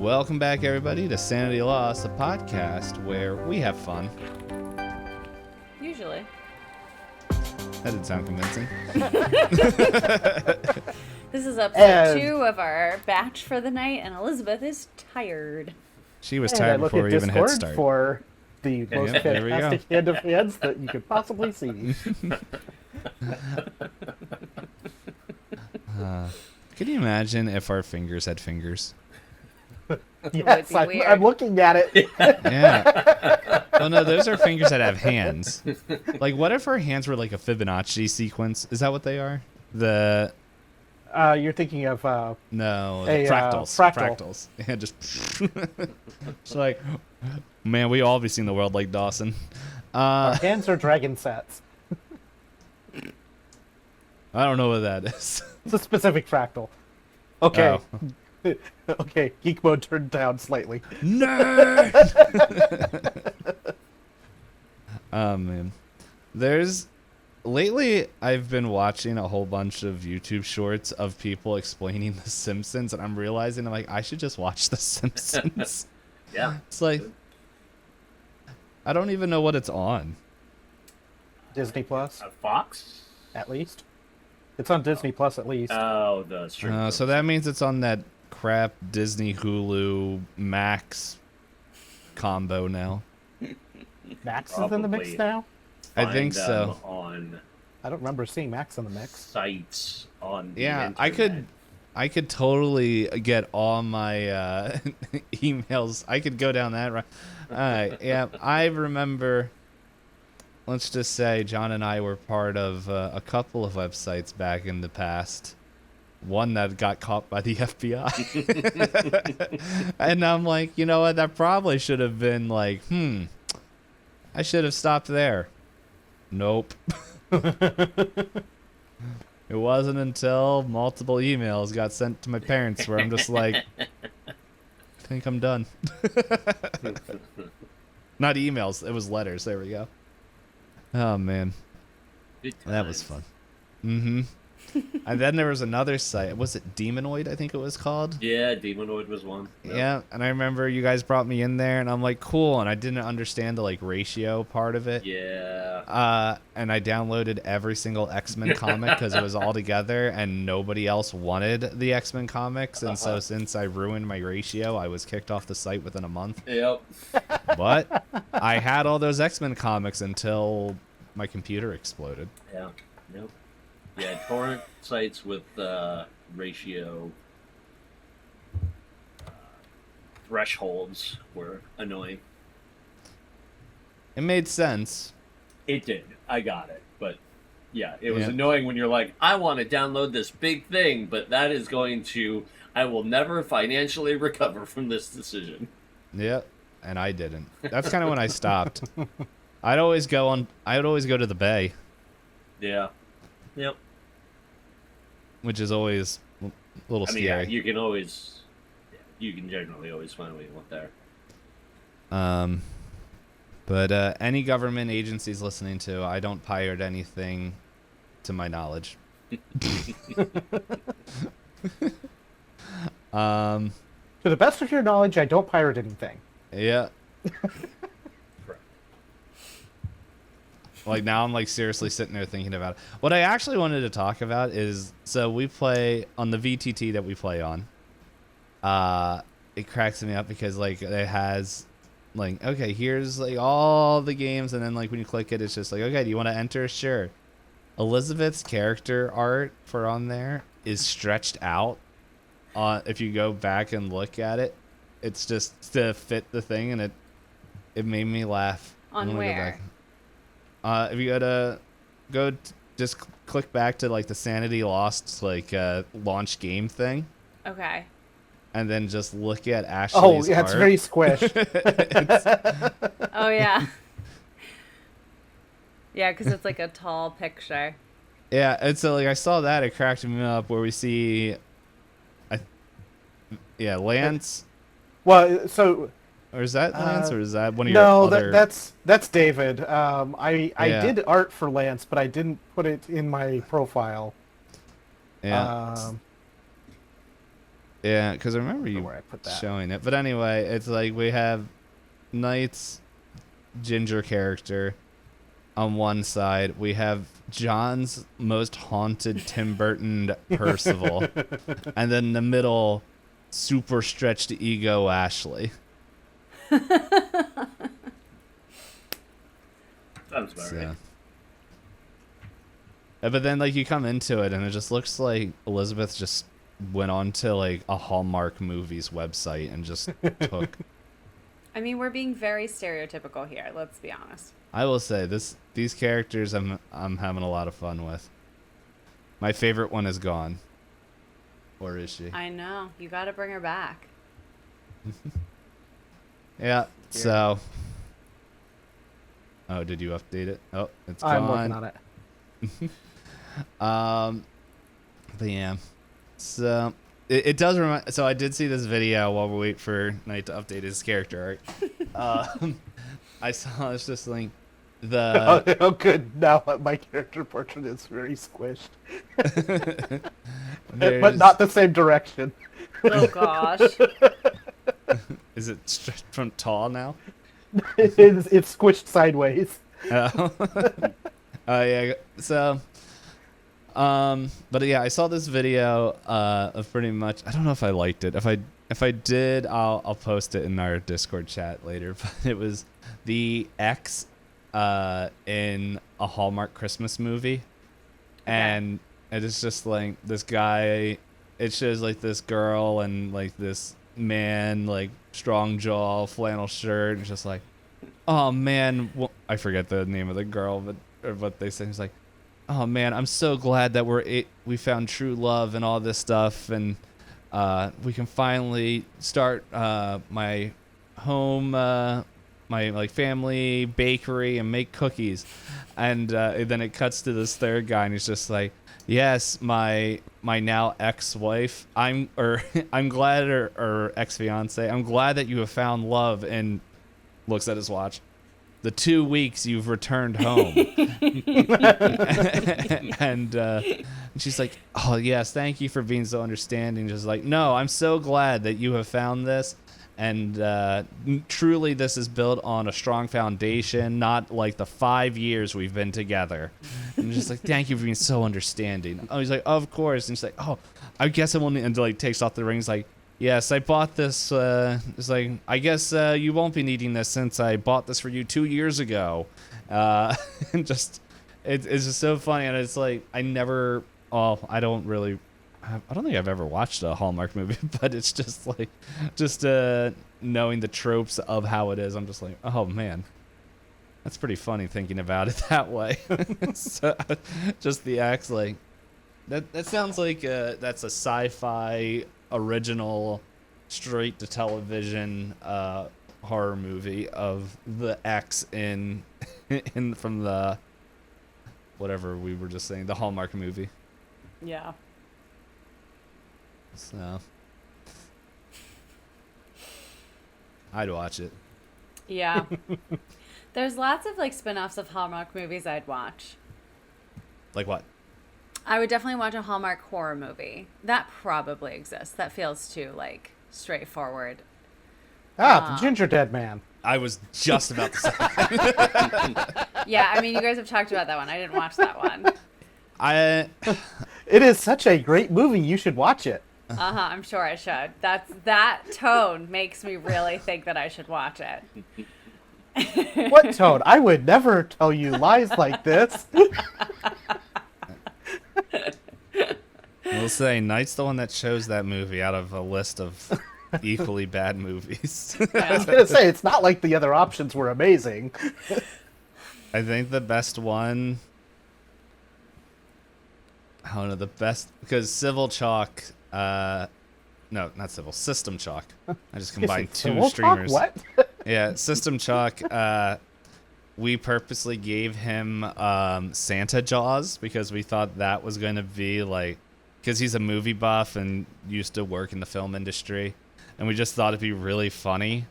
Welcome back, everybody, to Sanity Lost, a podcast where we have fun. Usually. That didn't sound convincing. This is episode 2 of our batch for the night, and Elizabeth is tired. She was tired before we even hit start. For the most fantastic hand of hands that you could possibly see. Can you imagine if our fingers had fingers? Yes, I'm looking at it. Yeah. Oh no, those are fingers that have hands. Like, what if our hands were like a Fibonacci sequence? Is that what they are? You're thinking of no, fractals. Fractals. Yeah, just. It's like, man, we all be seeing the world like Dawson. Our hands are dragon sets. I don't know what that is. It's a specific fractal. Okay. Oh. Okay, geek mode turned down slightly. Nerd! Oh, man. Lately, I've been watching a whole bunch of YouTube shorts of people explaining The Simpsons, and I'm realizing, I should just watch The Simpsons. Yeah. It's like, I don't even know what it's on. Disney Plus, Fox? at least. It's on Disney Plus, at least. Oh, the stream. So that means it's on that crap Disney Hulu Max combo now. Max is in the mix Probably. now? I think so. On I don't remember seeing Max in the mix. sites on the Yeah, internet. I could totally get all my emails. I could go down that. Yeah, I remember. Let's just say John and I were part of a couple of websites back in the past. One that got caught by the FBI. And I'm like, you know what? That probably should have been like, I should have stopped there. Nope. It wasn't until multiple emails got sent to my parents where I'm just like, I think I'm done. Not emails, it was letters. There we go. Oh, man. Good That was times. fun. Mm-hmm. And then there was another site. Was it Demonoid, I think it was called? Yeah, Demonoid was one. Yep. Yeah, and I remember you guys brought me in there, and I'm like, cool, and I didn't understand the, ratio part of it. Yeah. And I downloaded every single X-Men comic because it was all together, and nobody else wanted the X-Men comics, and so since I ruined my ratio, I was kicked off the site within a month. Yep. But I had all those X-Men comics until my computer exploded. Yeah. Yep. Yeah, torrent sites with ratio thresholds were annoying. It made sense. It did. I got it. But yeah, it was Yeah. annoying when you're like, I want to download this big thing, but that is going to, I will never financially recover from this decision. Yep, and I didn't. That's kind of when I stopped. I'd always go to the Bay, Yeah. Yep. which is always a little I mean, yeah, scary. you can always, you can generally always find what you want there. But any government agencies listening to, I don't pirate anything, to my knowledge. To the best of your knowledge, I don't pirate anything. Yeah. Correct. Now I'm seriously sitting there thinking about it. What I actually wanted to talk about is, so we play on the VTT that we play on. It cracks me up because it has okay, here's all the games, and then when you click it, it's just okay, do you want to enter? Sure. Elizabeth's character art for on there is stretched out. If you go back and look at it, it's just to fit the thing, and it made me laugh. On where? If you just click back to the Sanity Lost launch game thing, Okay. and then just look at Ashley's Yeah, it's art. very squished. Oh, yeah. Yeah, because it's a tall picture. Yeah, and so I saw that, it cracked me up where we see, Lance, Well, so or is that Lance, or is that one of your no, other? that's David. I Yeah. did art for Lance, but I didn't put it in my profile. Yeah. Yeah, because I remember you where I put that. showing it. But anyway, it's like we have Nite's ginger character on one side. We have John's most haunted Tim Burton Percival. And then in the middle, super stretched ego Ashley. Sounds about right. But then, like, you come into it, and it just looks like Elizabeth just went on to, like, a Hallmark Movies website and just took... I mean, we're being very stereotypical here, let's be honest. I will say, these characters I'm having a lot of fun with. My favorite one is gone. Or is she? I know. You gotta bring her back. Yeah, so... Oh, did you update it? Oh, it's gone. I'm working on it. But yeah, so it does remind. So I did see this video while we wait for Nite to update his character art. I saw it's just like the. Oh, good. Now my character portrait is very squished, but not the same direction. Oh gosh. Is it straight from tall now? It's squished sideways. Oh. Yeah. So, but yeah, I saw this video of pretty much. I don't know if I liked it. If I did, I'll post it in our Discord chat later. But it was the X in a Hallmark Christmas movie, and it is just like this guy. It shows like this girl and like this man, like strong jaw, flannel shirt, and just like, oh man, well, I forget the name of the girl, but. Or what they say is like, oh man, I'm so glad that we found true love and all this stuff, and we can finally start my home, my like family bakery and make cookies, and then it cuts to this third guy and he's just like, yes, my now ex-wife, I'm glad or ex-fiance, I'm glad that you have found love, and looks at his watch. The 2 weeks you've returned home. And she's like, oh, yes, thank you for being so understanding. Just like, no, I'm so glad that you have found this. And truly this is built on a strong foundation, not like the 5 years we've been together. And just like, thank you for being so understanding. Oh, he's like, of course. And she's like, oh, I guess I won't. And like takes off the ring. He's like, yes, I bought this. It's like, I guess you won't be needing this since I bought this for you 2 years ago. And just, it's just so funny. And it's like, I don't think I've ever watched a Hallmark movie, but it's just like, knowing the tropes of how it is, I'm just like, oh man, that's pretty funny thinking about it that way. So, just the acts, like, that sounds like that's a sci-fi original straight to television horror movie of the X in from the whatever we were just saying, the Hallmark movie. Yeah. So I'd watch it. Yeah. There's lots of like spin-offs of Hallmark movies I'd watch. Like what? I would definitely watch a Hallmark horror movie. That probably exists. That feels too, like, straightforward. The Ginger Dead Man. I was just about to say. Yeah, I mean, you guys have talked about that one. I didn't watch that one. It is such a great movie. You should watch it. I'm sure I should. That tone makes me really think that I should watch it. What tone? I would never tell you lies like this. We'll say Nite's the one that chose that movie out of a list of equally bad movies. I was gonna say, it's not like the other options were amazing. I think the best one, I don't know, the best, because Civil Chalk, no, not Civil, System Chalk. I just combined two streamers. What? Yeah, System Chalk, we purposely gave him Santa Jaws because we thought that was going to be like, because he's a movie buff and used to work in the film industry, and we just thought it'd be really funny.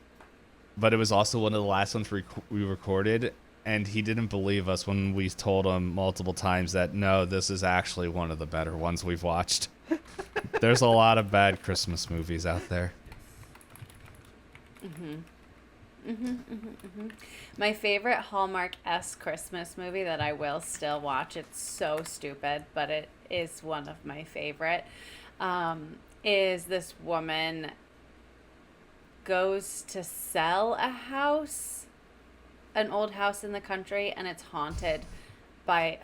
But it was also one of the last ones we recorded, and he didn't believe us when we told him multiple times that, no, this is actually one of the better ones we've watched. There's a lot of bad Christmas movies out there. My favorite Hallmark-esque Christmas movie that I will still watch, it's so stupid, but it is one of my favorite, is this woman goes to sell a house, an old house in the country, and it's haunted by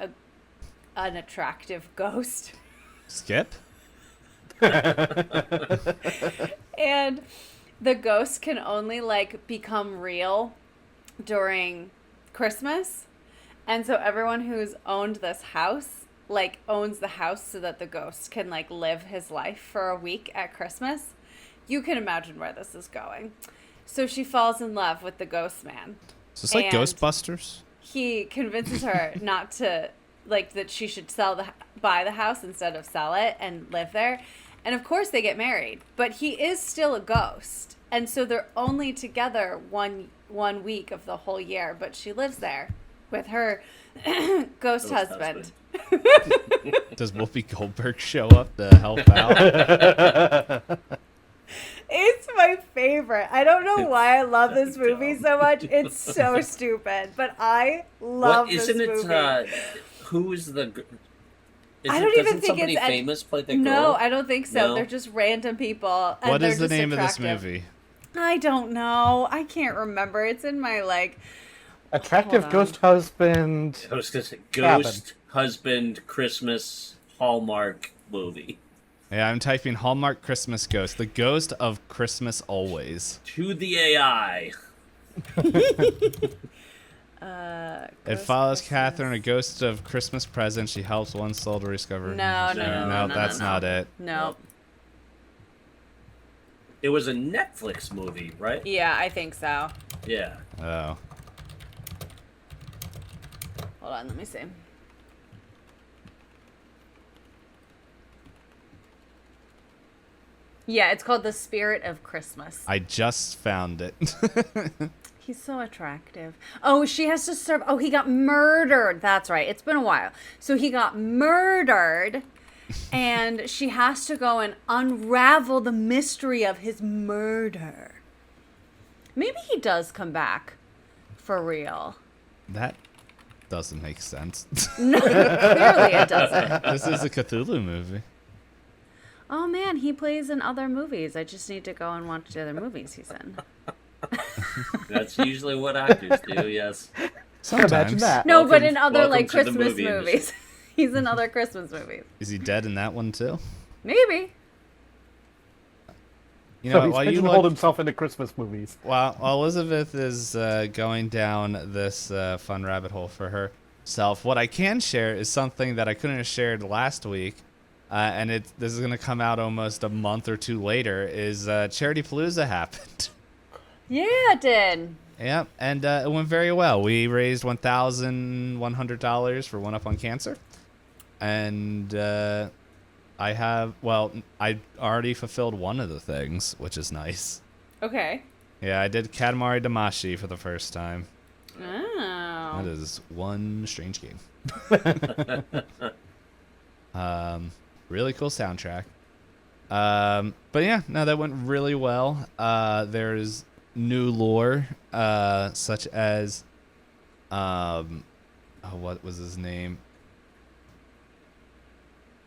an attractive ghost. Skip? And the ghost can only like become real during Christmas. And so everyone who's owned this house like owns the house so that the ghost can like live his life for a week at Christmas. You can imagine where this is going. So she falls in love with the ghost man. Is this like Ghostbusters? He convinces her not to, like, that she should buy the house instead of sell it and live there. And of course they get married, but he is still a ghost. And so they're only together one week of the whole year, but she lives there with her ghost husband. Does Whoopi Goldberg show up to help out? It's my favorite. I don't know why I love this movie so much. It's so stupid, but I love this movie. Isn't it, who is the... I don't even think somebody famous play the girl? No, I don't think so. No? They're just random people. And what is the just name attractive. of this movie? I don't know. I can't remember. It's in my, like... Attractive ghost husband. I was going to say ghost husband Christmas Hallmark movie. Yeah, I'm typing Hallmark Christmas Ghost. The ghost of Christmas Always. To the AI. It follows Catherine, a ghost of Christmas present. She helps one soul to discover. No, that's not it. No. It was a Netflix movie, right? Yeah, I think so. Yeah. Oh. Hold on, let me see. Yeah, it's called The Spirit of Christmas. I just found it. He's so attractive. Oh, she has to serve. Oh, he got murdered. That's right. It's been a while. So he got murdered, and she has to go and unravel the mystery of his murder. Maybe he does come back for real. That doesn't make sense. No, clearly it doesn't. This is a Cthulhu movie. Oh, man, he plays in other movies. I just need to go and watch the other movies he's in. That's usually what actors do, yes. Sometimes. Imagine that. No, but in other, like, welcome to the Christmas movie movies. He's in other Christmas movies. Is he dead in that one too? Maybe. You know, So while he's you pigeonholed look, himself into Christmas movies. while Elizabeth is going down this fun rabbit hole for herself, what I can share is something that I couldn't have shared last week, and this is going to come out almost a month or two later, is Charity Palooza happened. Yeah, it did. Yep, and it went very well. We raised $1,100 for One Up on Cancer, and I already fulfilled one of the things, which is nice. Okay. Yeah, I did Katamari Damacy for the first time. Oh. That is one strange game. Really cool soundtrack. But yeah, no, that went really well. There's new lore, such as, what was his name?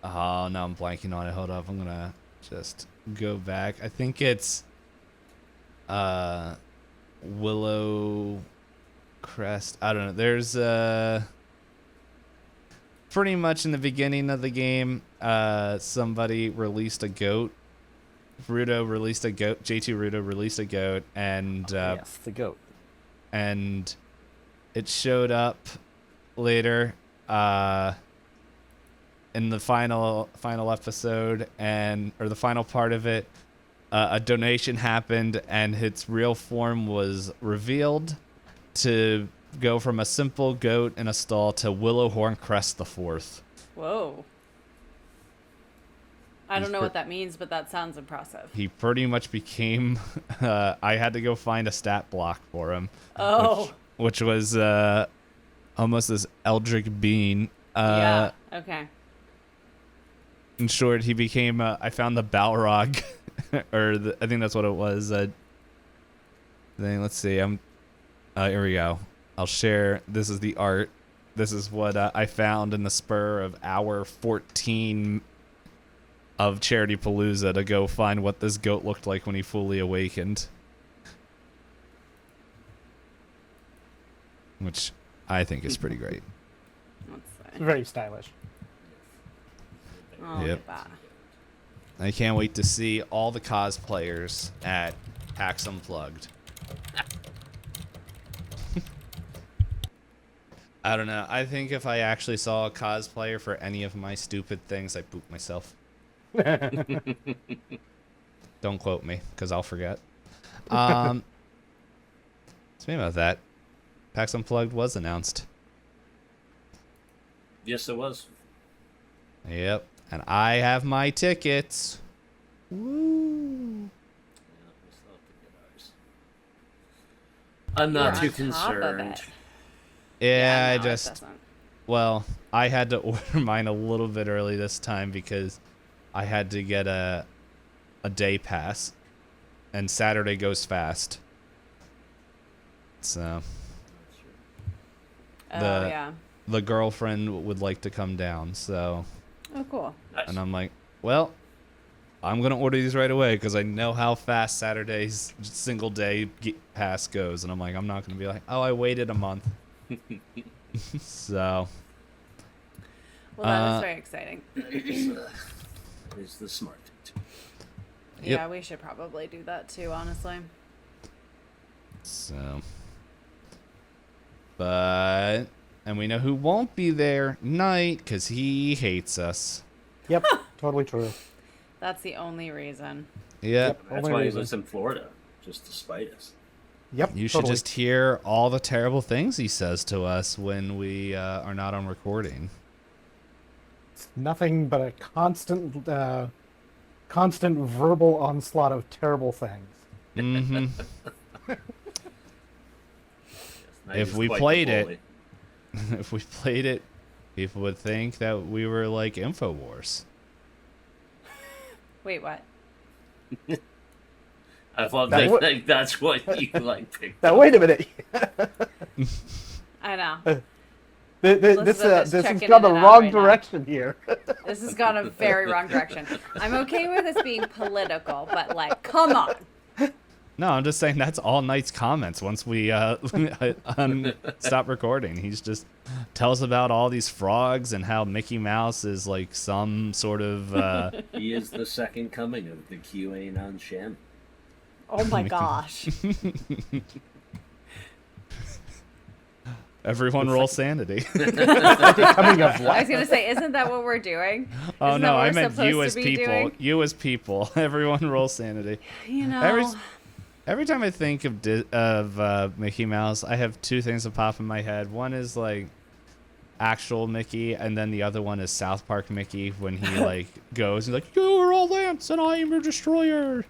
Oh, no, I'm blanking on it. Hold up, I'm gonna just go back. I think it's, Willow Crest. I don't know. There's, pretty much in the beginning of the game, somebody released a goat. Rudo released a goat. J2 Rudo released a goat, and Yes, the goat. and it showed up later in the final episode, or the final part of it. A donation happened, and its real form was revealed to go from a simple goat in a stall to Willowhorn Crest the Fourth. Whoa. I don't know what that means, but that sounds impressive. He pretty much became. I had to go find a stat block for him. Oh. Which was almost this Eldritch being. Yeah. Okay. in short, he became. I found the Balrog, or I think that's what it was. Then let's see. Here we go. I'll share. This is the art. This is what I found in the spur of hour 14 of Charity Palooza to go find what this goat looked like when he fully awakened. Which I think is pretty great. It's very stylish. Oh, Yep. I can't wait to see all the cosplayers at PAX Unplugged. I don't know. I think if I actually saw a cosplayer for any of my stupid things, I'd poop myself. Don't quote me, because I'll forget. Speaking about that, PAX Unplugged was announced. Yes, it was. Yep. And I have my tickets. Woo! I'm not You're too on top of concerned. it. Yeah, no, I it just... doesn't. Well, I had to order mine a little bit early this time because I had to get a day pass, and Saturday goes fast. So Oh, the yeah. the girlfriend would like to come down, so Oh, cool. Nice. and I'm like, well, I'm gonna order these right away because I know how fast Saturday's single day pass goes, and I'm like, I'm not gonna be like, oh, I waited a month. So. Well, that is very exciting. Is the smart thing. Yeah, we should probably do that too, honestly. So, but, and we know who won't be there, Nite, because he hates us. Yep, totally true. That's the only reason. Yep. That's Only why reason. he lives in Florida, just to spite us. Yep, You should totally. just hear all the terrible things he says to us when we are not on recording. It's nothing but a constant verbal onslaught of terrible things. Mm-hmm. Nite If is we quite the played it- bully. If we played it, people would think that we were like InfoWars. Wait, what? I thought That they would- think that's what you like picked. Now wait a minute. I know. This Elizabeth is has checking gone in the and out wrong right now. direction here. This has gone a very wrong direction. I'm okay with this being political, but like, come on. No, I'm just saying that's all Nite's comments once we stop recording. He's just tells about all these frogs and how Mickey Mouse is like some sort of... He is the second coming of the QAnon sham. Oh my gosh. Everyone roll sanity. Coming of I was gonna say, isn't that what we're doing? Oh Isn't that no, what I we're meant you supposed as to be people. doing? You as people. Everyone roll sanity. You know. Every time I think of Mickey Mouse, I have two things that pop in my head. One is like actual Mickey, and then the other one is South Park Mickey when he like goes and like, "You are all Lance, and I am your destroyer."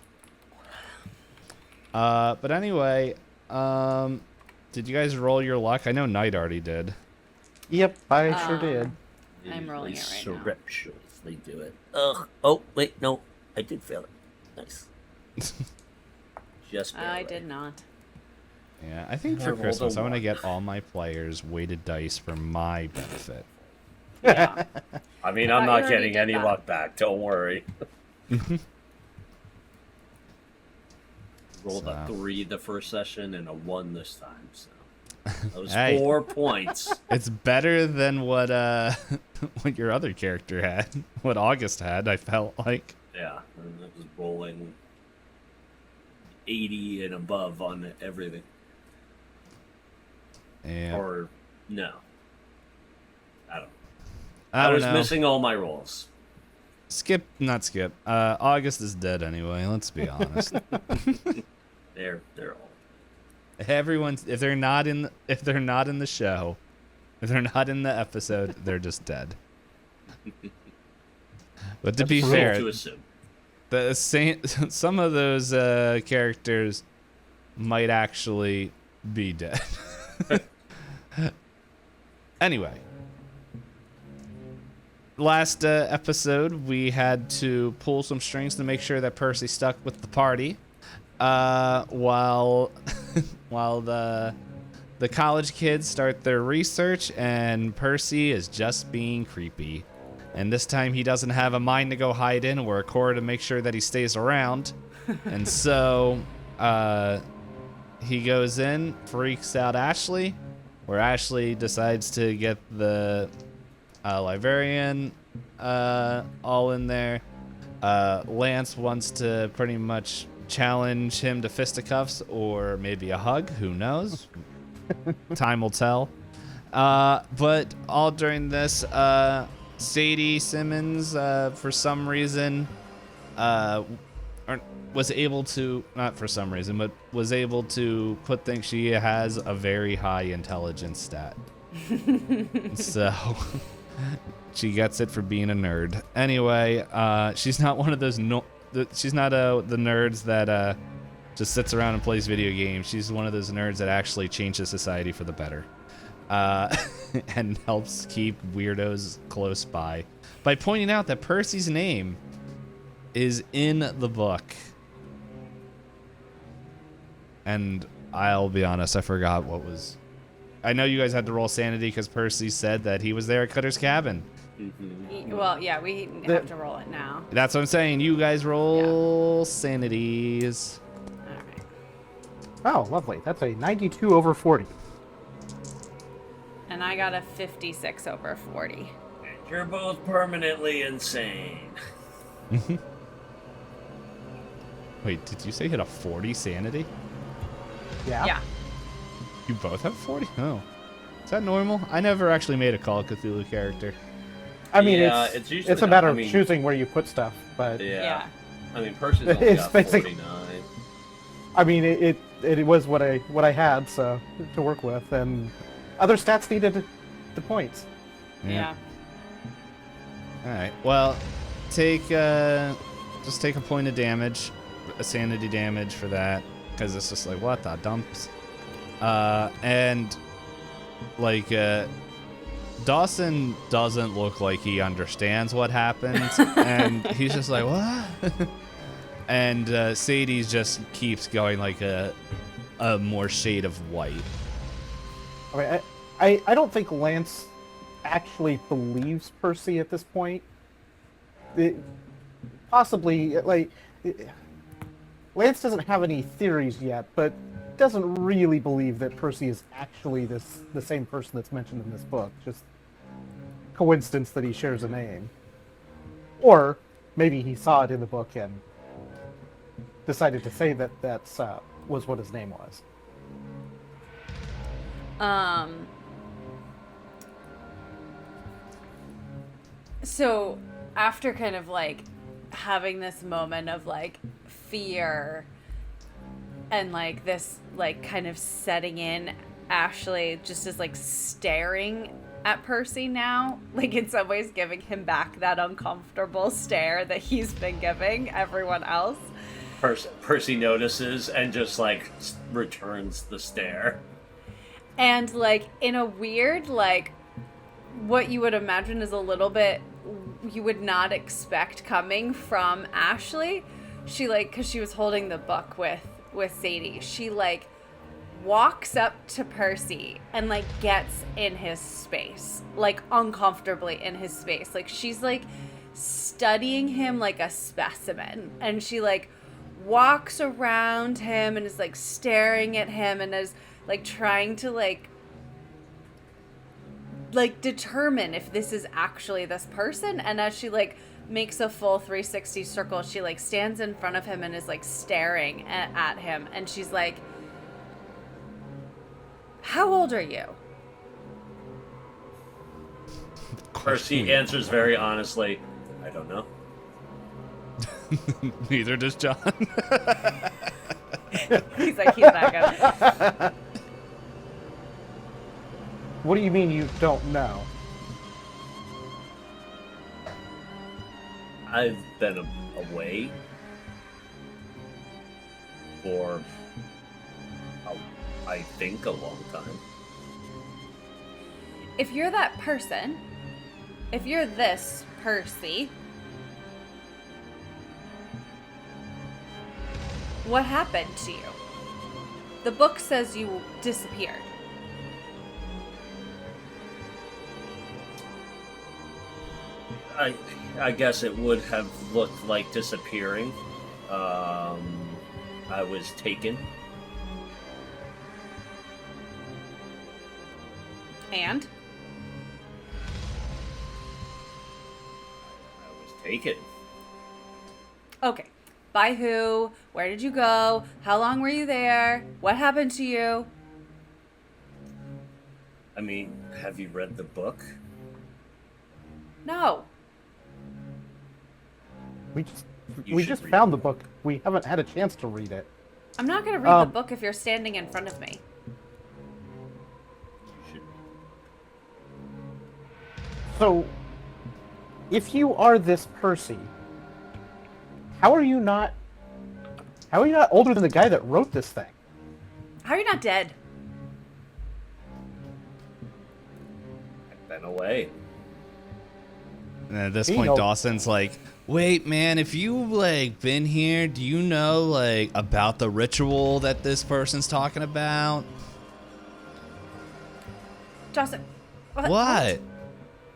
But anyway, did you guys roll your luck? I know Nite already did. Yep, I sure did. I'm rolling it right now. Surreptitiously do it. Ugh. Oh, wait, no. I did fail it. Nice. Just barely. I did not. Yeah, I think I for rolled a Christmas I want to one. get all my players weighted dice for my benefit. Yeah. I mean, I I'm thought not you already getting did any that. luck back. Don't worry. Rolled a So. 3 the first session and a 1 this time. So that was Hey. 4 points. It's better than what what your other character had, what August had. I felt like. Yeah, and that was rolling 80 and above on everything. Yeah. Or no, I don't. I I don't was know. missing all my rolls. Not Skip. August is dead anyway. Let's be honest. They're all. Everyone, if they're not in the show, if they're not in the episode, they're just dead. But to be Safe fair, to assume. some of those characters might actually be dead. Anyway, last episode, we had to pull some strings to make sure that Percy stuck with the party, while while the college kids start their research, and Percy is just being creepy. And this time he doesn't have a mind to go hide in or a core to make sure that he stays around. And so he goes in, freaks out Ashley, where Ashley decides to get the librarian all in there. Lance wants to pretty much challenge him to fisticuffs or maybe a hug. Who knows? Time will tell. But all during this, Sadie Simmons, for some reason, was able to, not for some reason, but was able to think she has a very high intelligence stat. So she gets it for being a nerd. Anyway, she's not one of those, she's not the nerds that just sits around and plays video games. She's one of those nerds that actually changes society for the better. And helps keep weirdos close by pointing out that Percy's name is in the book. And I'll be honest, I forgot what was. I know you guys had to roll sanity because Percy said that he was there at Cutter's cabin. Mm-hmm. Well, yeah, we have to roll it now. That's what I'm saying. You guys roll sanities. All right. Oh, lovely. That's a 92 over 40. And I got a 56 over 40. And you're both permanently insane. Wait, did you say hit a 40 sanity? Yeah. Yeah. You both have 40? Oh. Is that normal? I never actually made a Call of Cthulhu character. I mean, Yeah, it's usually a matter not. of choosing where you put stuff, but Yeah. I mean, Percy's only It's got basically- 49. I mean, it was what I had so to work with, and other stats needed the points. Yeah. All right. Well, just take a point of damage, a sanity damage for that, because it's just like what the dumps. And like Dawson doesn't look like he understands what happened, and he's just like what? And Sadie just keeps going like a more shade of white. I mean, I don't think Lance actually believes Percy at this point. Lance doesn't have any theories yet, but doesn't really believe that Percy is actually the same person that's mentioned in this book. Just coincidence that he shares a name. Or maybe he saw it in the book and decided to say that that's was what his name was. So after kind of like having this moment of like fear and like this like kind of setting in, Ashley just is like staring at Percy now, like in some ways giving him back that uncomfortable stare that he's been giving everyone else. Percy notices and just like returns the stare. And like in a weird, like what you would imagine is a little bit you would not expect coming from Ashley. She like, cause she was holding the book with Sadie. She like walks up to Percy and like gets in his space, like uncomfortably in his space. Like she's like studying him like a specimen, and she like walks around him and is like staring at him and is like trying to like determine if this is actually this person. And as she like makes a full 360 circle, she like stands in front of him and is like staring at him, and she's like, how old are you? Percy answers very honestly, I don't know. Neither does John. He's like, he's not good. What do you mean you don't know? I've been away for, I think, a long time. If you're that person, if you're this Percy, what happened to you? The book says you disappeared. I guess it would have looked like disappearing. I was taken. And? I was taken. Okay. By who? Where did you go? How long were you there? What happened to you? I mean, have you read the book? No. We just found the book. We haven't had a chance to read it. I'm not going to read the book if you're standing in front of me. You should. So, if you are this Percy, how are you not older than the guy that wrote this thing? How are you not dead? I've been away. And at this He point, knows. Dawson's like, wait, man, if you, like, been here, do you know, like, about the ritual that this person's talking about? Dawson. What?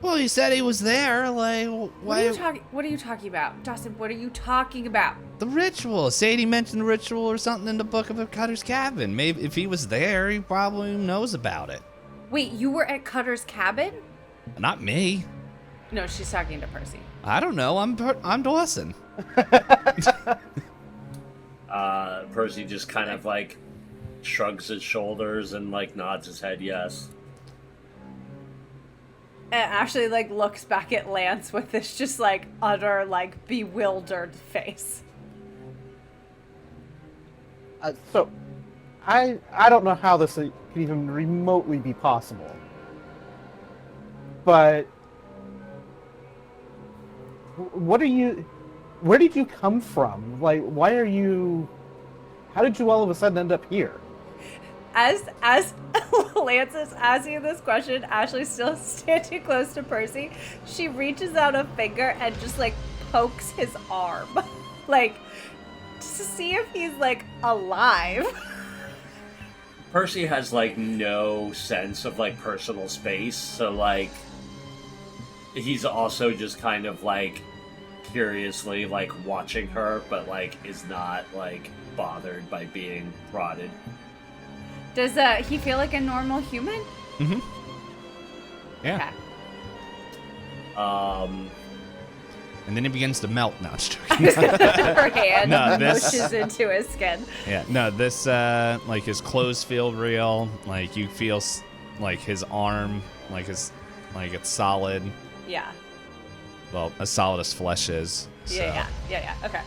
Well, he said he was there, like, What are why? you talking about? Dawson, what are you talking about? The ritual. Sadie mentioned the ritual or something in the book of Cutter's cabin. Maybe if he was there, he probably knows about it. Wait, you were at Cutter's cabin? Not me. No, she's talking to Percy. I don't know. I'm Dawson. Percy just kind of like shrugs his shoulders and like nods his head yes. And Ashley like looks back at Lance with this just like utter like bewildered face. So, I don't know how this could even remotely be possible. But where did you come from? Like, how did you all of a sudden end up here? As Lance is asking this question, Ashley's still standing close to Percy. She reaches out a finger and just like pokes his arm, like to see if he's like alive. Percy has like no sense of like personal space, so like he's also just kind of like curiously like watching her, but like is not like bothered by being prodded. Does he feel like a normal human? Mm-hmm. Yeah. Okay. And then he begins to melt. No, I'm just joking. Her hand No, this- pushes into his skin. Yeah, no, this, like, his clothes feel real. Like, you feel, like, his arm, like, it's solid. Yeah. Well, as solid as flesh is. So. Yeah. Okay.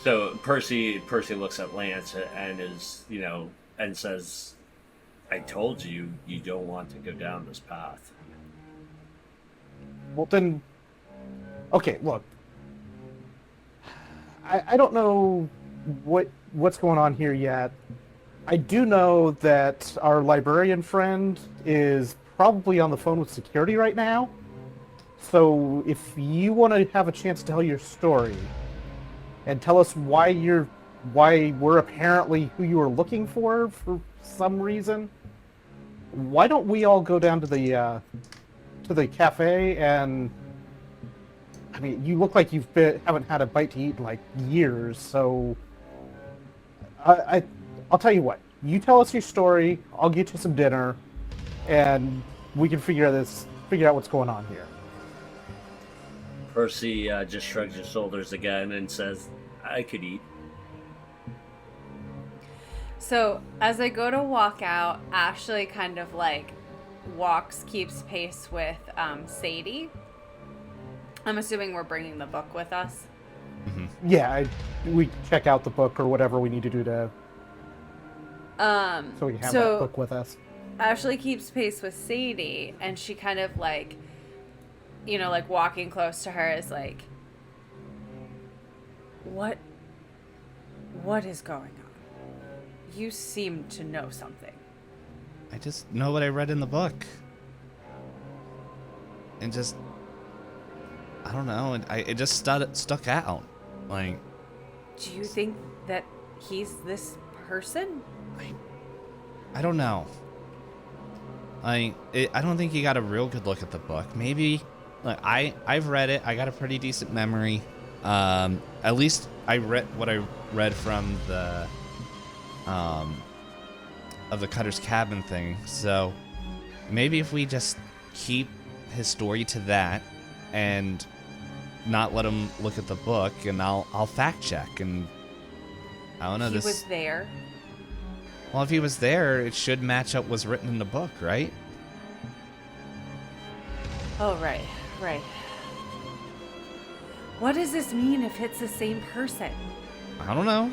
So Percy looks at Lance and is, and says, I told you don't want to go down this path. Well, then, okay, look. I don't know what's going on here yet. I do know that our librarian friend is probably on the phone with security right now. So if you want to have a chance to tell your story and tell us why we're apparently who you were looking for some reason, why don't we all go down to the cafe? And I mean, you look like haven't had a bite to eat in like years, so I'll tell you what. You tell us your story, I'll get you some dinner, and we can figure out what's going on here. Percy just shrugs his shoulders again and says, I could eat. So as I go to walk out, Ashley kind of like keeps pace with Sadie. I'm assuming we're bringing the book with us. Mm-hmm. Yeah, we check out the book or whatever we need to do to so we can have that book with us. Ashley keeps pace with Sadie, and she kind of like, like walking close to her is like, what is going on? You seem to know something. I just know what I read in the book. And just, I don't know. It just stuck out. Like, Do you think that he's this person? I don't know. I don't think you got a real good look at the book. Maybe, like, I've read it. I got a pretty decent memory. At least I read what I read from the of the Cutter's Cabin thing. So maybe if we just keep his story to that and not let him look at the book, and I'll fact check, and I don't know. He was there. Well, if he was there, it should match up what's written in the book, right? Oh, right. What does this mean if it's the same person? I don't know.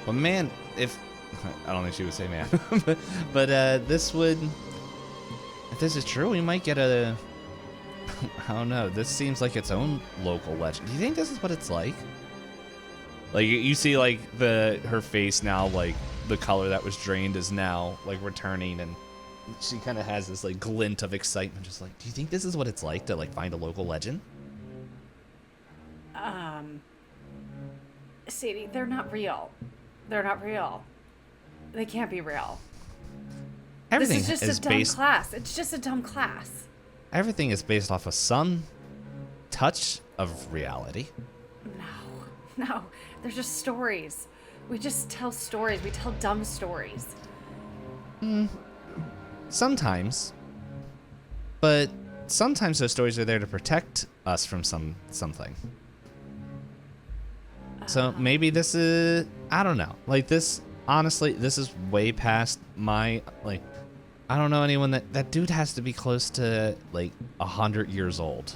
But man, if I don't think she would say man, but this would, if this is true, we might get a. I don't know. This seems like its own local legend. Do you think this is what it's like? Like, you see, like, her face now, like, the color that was drained is now, like, returning, and she kind of has this, like, glint of excitement, just like, do you think this is what it's like to, like, find a local legend? Sadie, they're not real. They can't be real. Everything This is just a dumb class. It's just a dumb class. Everything is based off of some touch of reality. No, they're just stories. We just tell stories. We tell dumb stories. Sometimes. But sometimes those stories are there to protect us from something. So maybe this is, I don't know. Like, this, honestly, this is way past my, like, I don't know anyone that dude has to be close to, like, 100 years old.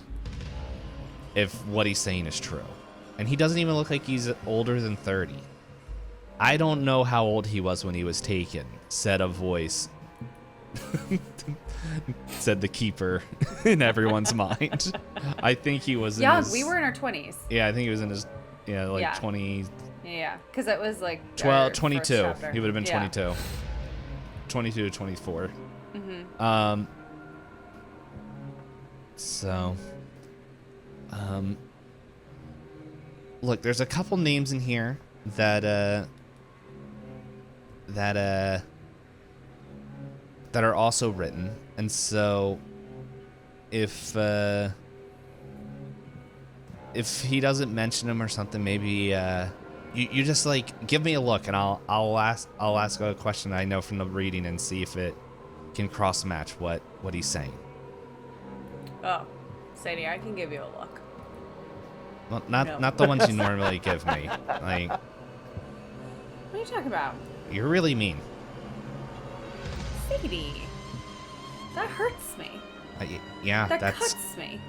If what he's saying is true. And he doesn't even look like he's older than 30. I don't know how old he was when he was taken, said a voice. Said the keeper in everyone's mind. I think he was young. in his... We were in our 20s. Yeah, I think he was in his... Yeah, like 20... Yeah, because it was like... 22. He would have been 22. 22 to 24. Mm-hmm. Look, there's a couple names in here that are also written, and so if he doesn't mention them or something, maybe you just, like, give me a look, and I'll ask a question I know from the reading and see if it can cross match what he's saying. Oh, Sadie, I can give you a look. Well, not the ones you normally give me. Like, what are you talking about? You're really mean. Sadie, that hurts me. Yeah, that that's cuts me.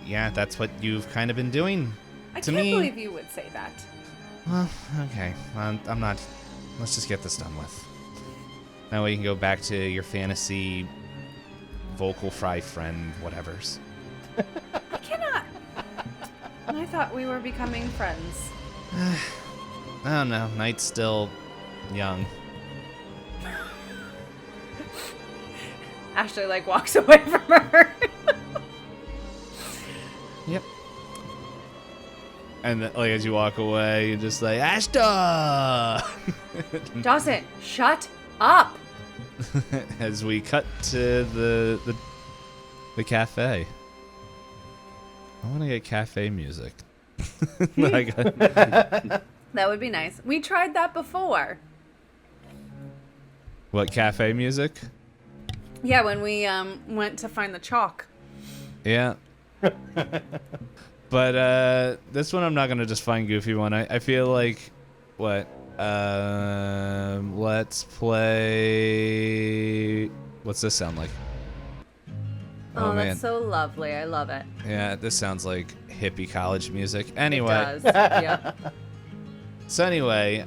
Yeah, that's what you've kind of been doing I to can't me. believe you would say that. Well, okay. I'm not. Let's just get this done with. Now we can go back to your fantasy vocal fry friend, whatever's. I cannot. I thought we were becoming friends. I don't know. Nite's still young. Ashley, like, walks away from her. Yep. And like as you walk away, you're just like, Ashta! Dawson, shut up. As we cut to the cafe. I want to get cafe music. That would be nice. We tried that before. What, cafe music? Yeah, when we went to find the chalk. Yeah. But this one I'm not gonna just find goofy one. I feel like what? Let's play. What's this sound like? Oh, man. That's so lovely. I love it. Yeah, this sounds like hippie college music. Anyway. It does. Yep. So anyway,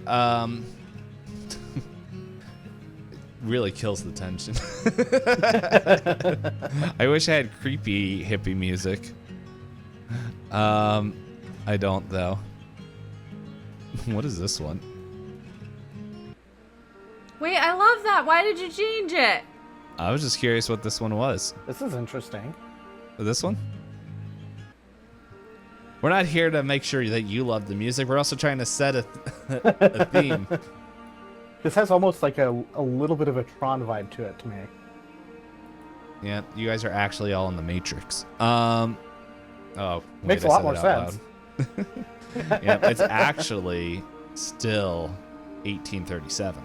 really kills the tension. I wish I had creepy hippie music. I don't though. What is this one? Wait, I love that. Why did you change it? I was just curious what this one was. This is interesting. This one? We're not here to make sure that you love the music. We're also trying to set a theme. This has almost like a little bit of a Tron vibe to it to me. Yeah, you guys are actually all in the Matrix. Oh, wait, Makes I a lot said more it out sense. loud. Yeah, it's actually still 1837.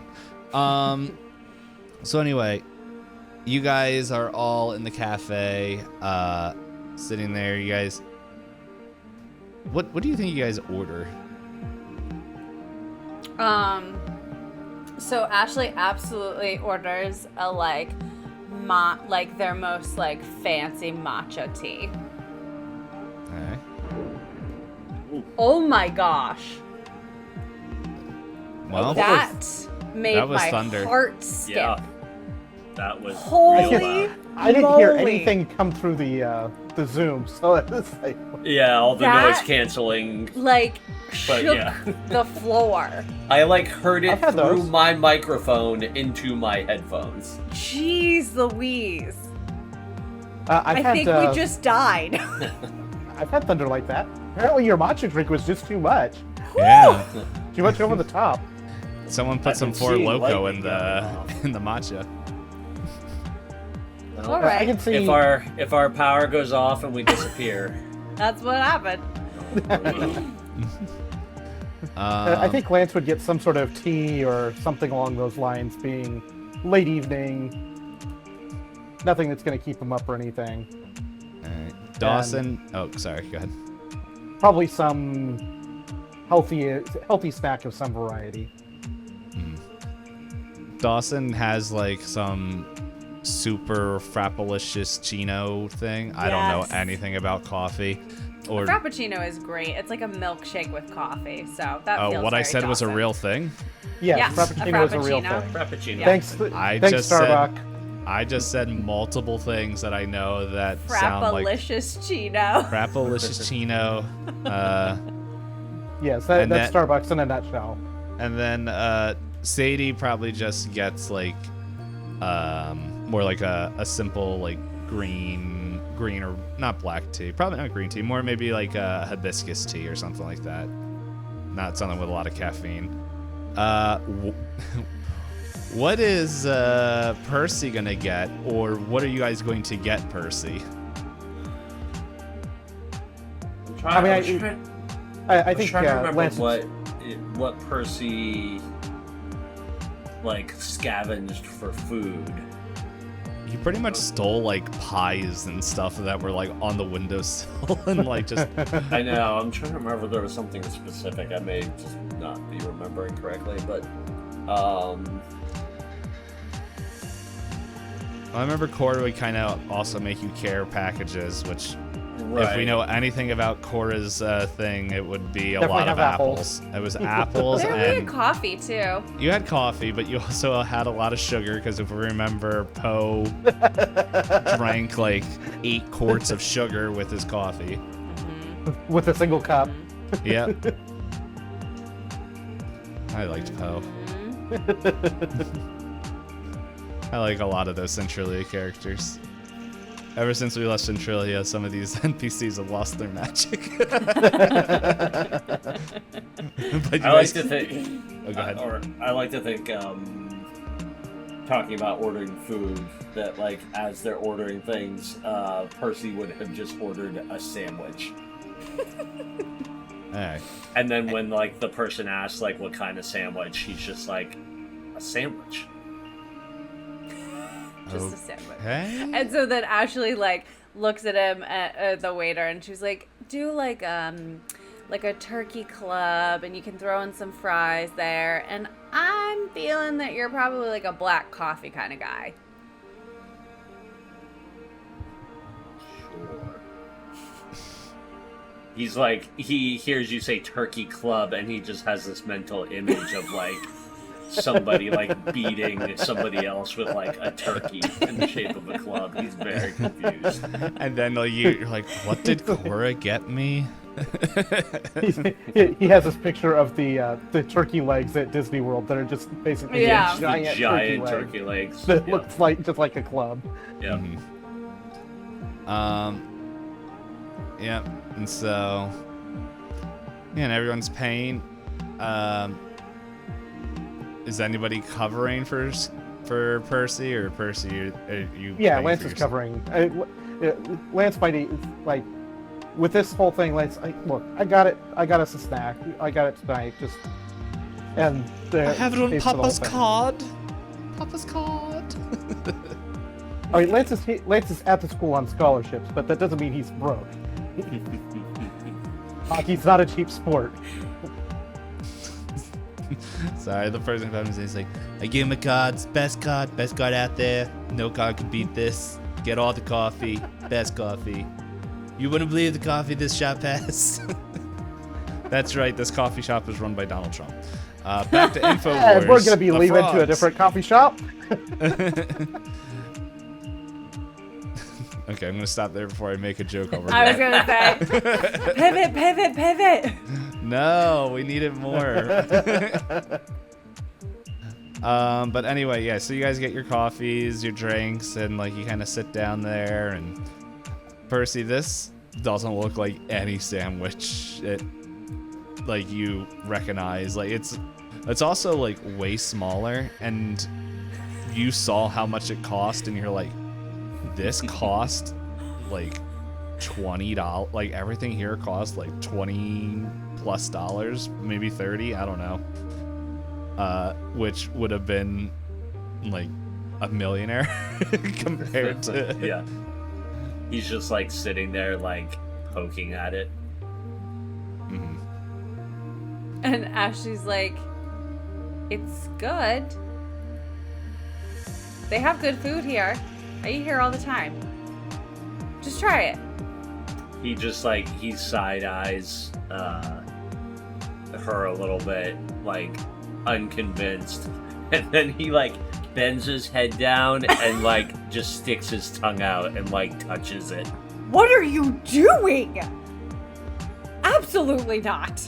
So anyway, you guys are all in the cafe, sitting there. You guys, what do you think you guys order? So Ashley absolutely orders a like their most like fancy matcha tea. Okay. Oh my gosh. Well, That made that was my thunder. heart skip. Yeah. That was Holy real loud. I didn't hear moly. anything come through the Zoom, so it's like Yeah, all the That- noise canceling. Like But, shook yeah. the floor. I like heard it I've had through those. my microphone into my headphones. Jeez Louise. I've I had, think we just died. I've had thunder like that. Apparently, your matcha drink was just too much. yeah. Too much over the top. Someone put I've some been Four seeing Loko lightning in going the off. in the matcha. All I right. can see. If our power goes off and we disappear, That's what happened. I think Lance would get some sort of tea or something along those lines, being late evening. Nothing that's going to keep him up or anything. Alright. Dawson. Oh, sorry. Go ahead. Probably some healthy snack of some variety. Dawson has like some super frappalicious chino thing. I don't know Yes. anything about coffee. Or Frappuccino is great. It's like a milkshake with coffee. So that feels what I very said was a Dawson. real thing. Yes, Yes, a Frappuccino is a real Frappuccino. thing. Frappuccino. Yeah. Thanks, I thanks just said- Starbucks. I just said multiple things that I know that sound like Frappalicious Chino. frappalicious chino. Yes, and that's that- Starbucks in a nutshell. And then Sadie probably just gets like more like a simple like green or not black tea, probably not green tea, more maybe like a hibiscus tea or something like that. Not something with a lot of caffeine. What is Percy gonna get, or what are you guys going to get Percy? I think trying to remember Lance. what Percy like scavenged for food. You pretty much stole like pies and stuff that were like on the windowsill and like just. I know. I'm trying to remember if there was something specific. I may just not be remembering correctly, but I remember Cora would kind of also make you care packages, which if we know anything about Cora's thing, it would be a Definitely lot of have apples. It was apples There would be a and coffee too. you had coffee, but you also had a lot of sugar because if we remember, Poe drank like 8 quarts of sugar with his coffee. With a single cup. Yep. I liked Poe. I like a lot of those Centralia characters. Ever since we left Centralia, some of these NPCs have lost their magic. But you I like guys- to think. Oh, go ahead. I like to think, talking about ordering food, that like as they're ordering things, Percy would have just ordered a sandwich, Alright. and then when like the person asks like what kind of sandwich, he's just like a sandwich. Just a sandwich. Okay. And so then Ashley like looks at him at the waiter and she's like, do like a turkey club and you can throw in some fries there. And I'm feeling that you're probably like a black coffee kind of guy. Sure. He's like, he hears you say turkey club and he just has this mental image of like somebody like beating somebody else with like a turkey in the shape of a club. He's very confused. And then like, you're like, what did Cora get me? He has this picture of the turkey legs at Disney World that are just basically Yeah. giant, Turkey legs. that Yeah. looks like just like a club. Yeah. Yeah. And so Yeah, and everyone's paying. Is anybody covering for Percy, or Percy? Are you Yeah, paying Lance for is yourself? covering. Lance might like with this whole thing. Lance, look, I got it. I got us a snack. I got it tonight. Just and I have it on pays for the whole Papa's thing. card. Papa's card. I mean, Lance is at the school on scholarships, but that doesn't mean he's broke. Hockey's not a cheap sport. Sorry, the person who comes in is like, I give him a card, best card out there. No card can beat this. Get all the coffee, best coffee. You wouldn't believe the coffee this shop has. That's right, this coffee shop is run by Donald Trump. Back to InfoWars. And we're gonna be the leaving to a frogs. different coffee shop. Okay, I'm gonna stop there before I make a joke over I was that. gonna say, pivot. No, we needed more. But anyway, yeah, so you guys get your coffees, your drinks, and like you kind of sit down there. And Percy, this doesn't look like any sandwich like you recognize. Like it's also like way smaller, and you saw how much it cost, and you're like, this cost like $20. Like everything here cost like $20+, maybe 30. I don't know. Which would have been like a millionaire compared to. Yeah. He's just like sitting there, like poking at it. Mhm. And Ashley's like, it's good. They have good food here. I eat here all the time. Just try it. He just like he side eyes her a little bit, like unconvinced, and then he like bends his head down and like just sticks his tongue out and like touches it. What are you doing? Absolutely not.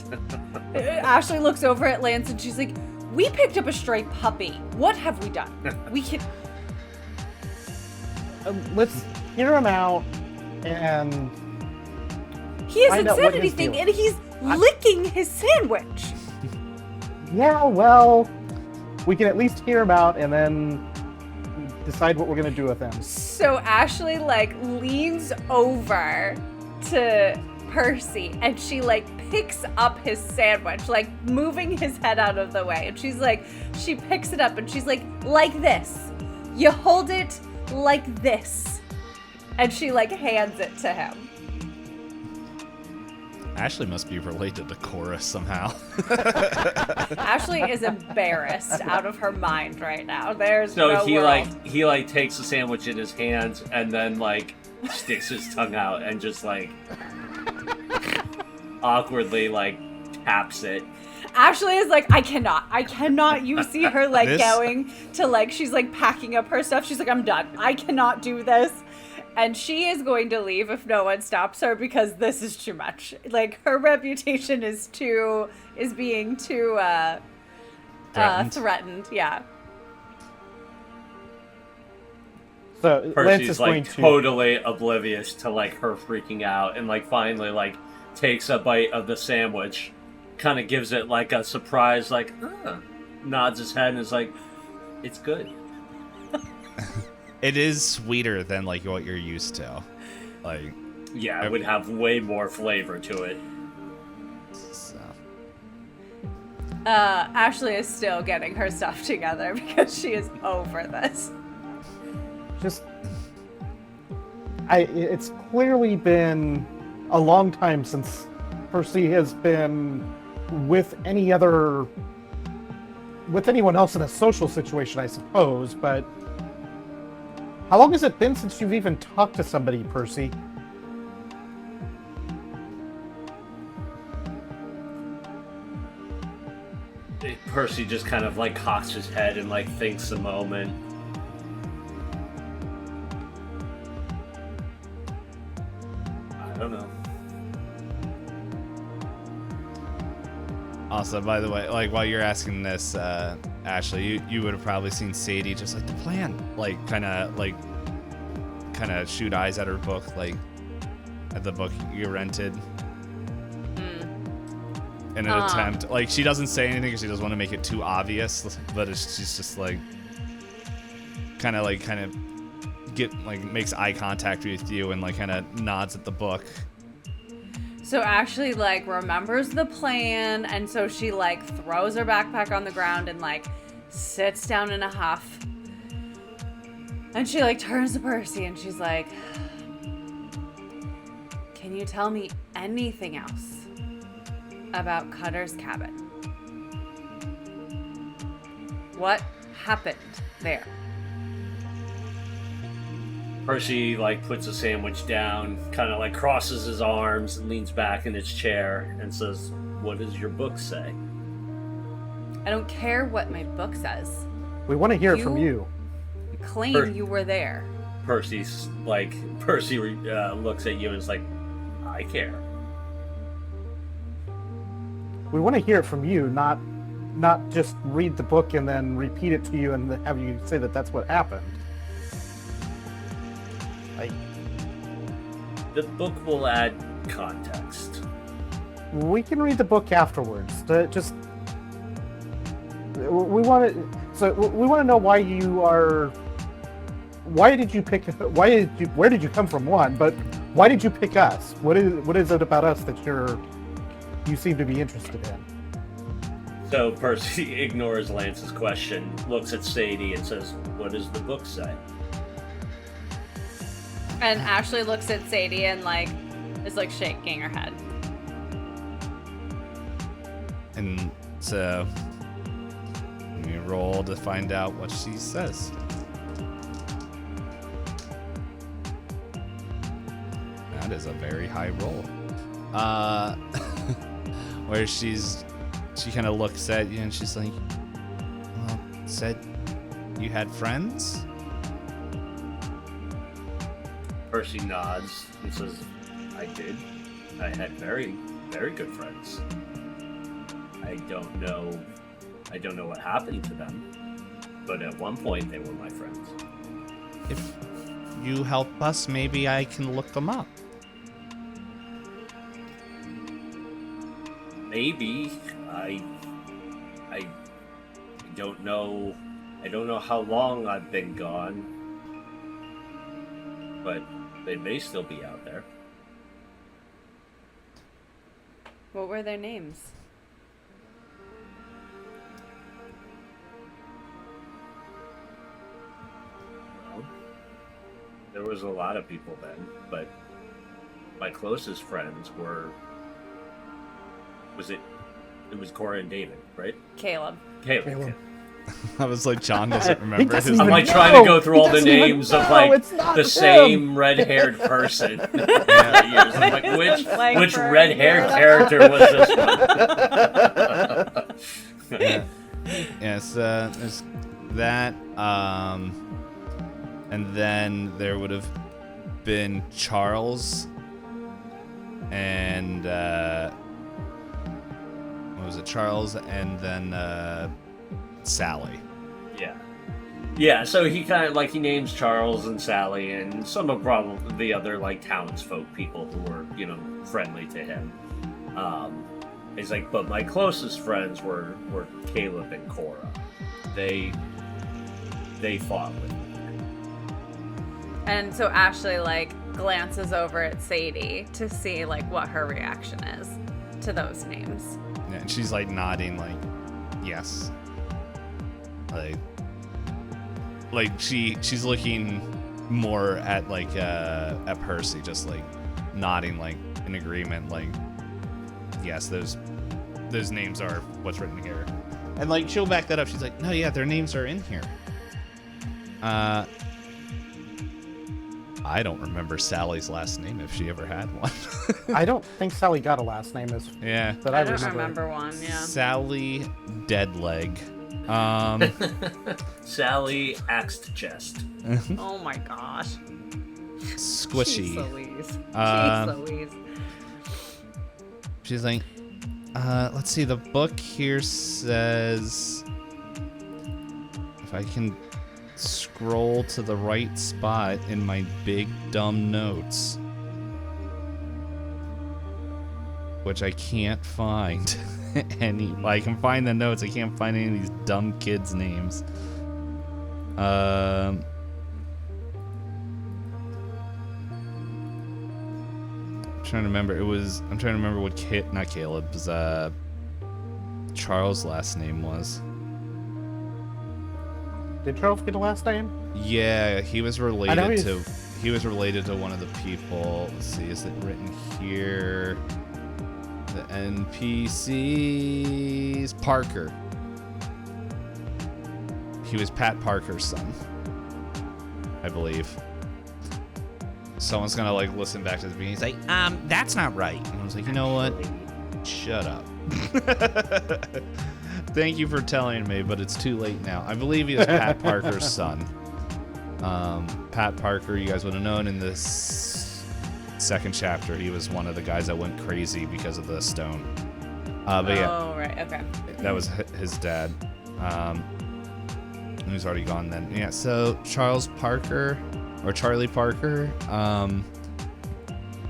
Ashley looks over at Lance and she's like, we picked up a stray puppy. What have we done? We can... Let's hear him out and He is find out what insanity his thing deal and he's licking his sandwich. yeah, well, we can at least hear him out and then decide what we're gonna do with him. So Ashley like leans over to Percy and she like picks up his sandwich, like moving his head out of the way. And she's like, she picks it up and she's like this. You hold it like this. And she like hands it to him. Ashley must be related to Chorus somehow. Ashley is embarrassed out of her mind right now. There's So no he world. he takes the sandwich in his hands and then like sticks his tongue out and just like awkwardly like taps it. Ashley is like, I cannot. You see her like This- going to like, she's like packing up her stuff. She's like, I'm done. I cannot do this. And she is going to leave if no one stops her because this is too much. Like her reputation is being too threatened. Yeah. So Lance Percy's is like going to totally oblivious to like her freaking out and like finally like takes a bite of the sandwich, kind of gives it like a surprise, like nods his head and is like, it's good. It is sweeter than like what you're used to. Like, Yeah, it would have way more flavor to it. so. Ashley is still getting her stuff together because she is over this. just it's clearly been a long time since Percy has been with anyone else in a social situation, I suppose, but how long has it been since you've even talked to somebody, Percy? Percy just kind of like cocks his head and like thinks a moment. I don't know. Also, by the way, like while you're asking this, Ashley, you would have probably seen Sadie just like the plan, like kind of shoot eyes at her book, like at the book you rented. in an attempt. Like, she doesn't say anything because she doesn't want to make it too obvious, but she's just like, kind of makes eye contact with you and like kind of nods at the book. So Ashley like remembers the plan, and so she like throws her backpack on the ground and like sits down in a huff. And she like turns to Percy and she's like, "Can you tell me anything else about Cutter's cabin? What happened there?" Percy like puts a sandwich down, kind of like crosses his arms and leans back in his chair and says, "What does your book say?" I don't care what my book says. We want to hear it from you. Claim you were there. Percy looks at you and is like, "I care." We want to hear it from you, not just read the book and then repeat it to you and have you say that that's what happened. The book will add context. We can read the book afterwards. We want to know why you are. Where did you come from? One, but why did you pick us? What is it about us that you seem to be interested in? So Percy ignores Lance's question, looks at Sadie, and says, "What does the book say?" And Ashley looks at Sadie and like is like shaking her head. And so we roll to find out what she says. That is a very high roll. Where she kind of looks at you and she's like, "Well, said you had friends?" Percy nods and says, "I did. I had very, very good friends. I don't know what happened to them, but at one point they were my friends." If you help us, maybe I can look them up. Maybe. I don't know. I don't know how long I've been gone, but they may still be out there. What were their names? Well, there was a lot of people then, but my closest friends were... It was Cora and David, right? Caleb. Caleb. I was like, John doesn't remember his I'm name. like trying to go through all the names of like the same red-haired person. I'm like, which red-haired character was this one? Yes, there's that. And then there would have been Charles and what was it? Charles and then Sally. Yeah, so he kind of like he names Charles and Sally and some of probably the other like townsfolk people who were, friendly to him. He's like, but my closest friends were Caleb and Cora. They fought with me. And so Ashley like glances over at Sadie to see like what her reaction is to those names. Yeah, and she's like nodding, like, yes. Like she's looking more at like at Percy, just like nodding like in agreement, like, yes, those names are what's written here. And like she'll back that up. She's like, no, yeah, their names are in here. I don't remember Sally's last name if she ever had one. I don't think Sally got a last name that I don't remember one, yeah. Sally Deadleg. Sally Axed Chest. Oh my gosh. Squishy. Jeez Louise. Jeez Louise. She's like, let's see, the book here says, if I can scroll to the right spot in my big dumb notes, which I can't find I can find the notes. I can't find any of these dumb kids' names. Trying to remember. I'm trying to remember what not Caleb's Charles' last name was. Did Charles get a last name? Yeah, he was related to. He was related to one of the people. Let's see, is it written here? The NPC's Parker. He was Pat Parker's son, I believe. Someone's gonna like listen back to the beginning. He's like, that's not right. And I was like, you know what? Shut up. Thank you for telling me, but it's too late now. I believe he was Pat Parker's son. Pat Parker, you guys would have known in this second chapter, he was one of the guys that went crazy because of the stone. But yeah. Oh, right. Okay. That was his dad. Who's already gone then. Yeah, so Charles Parker, or Charlie Parker,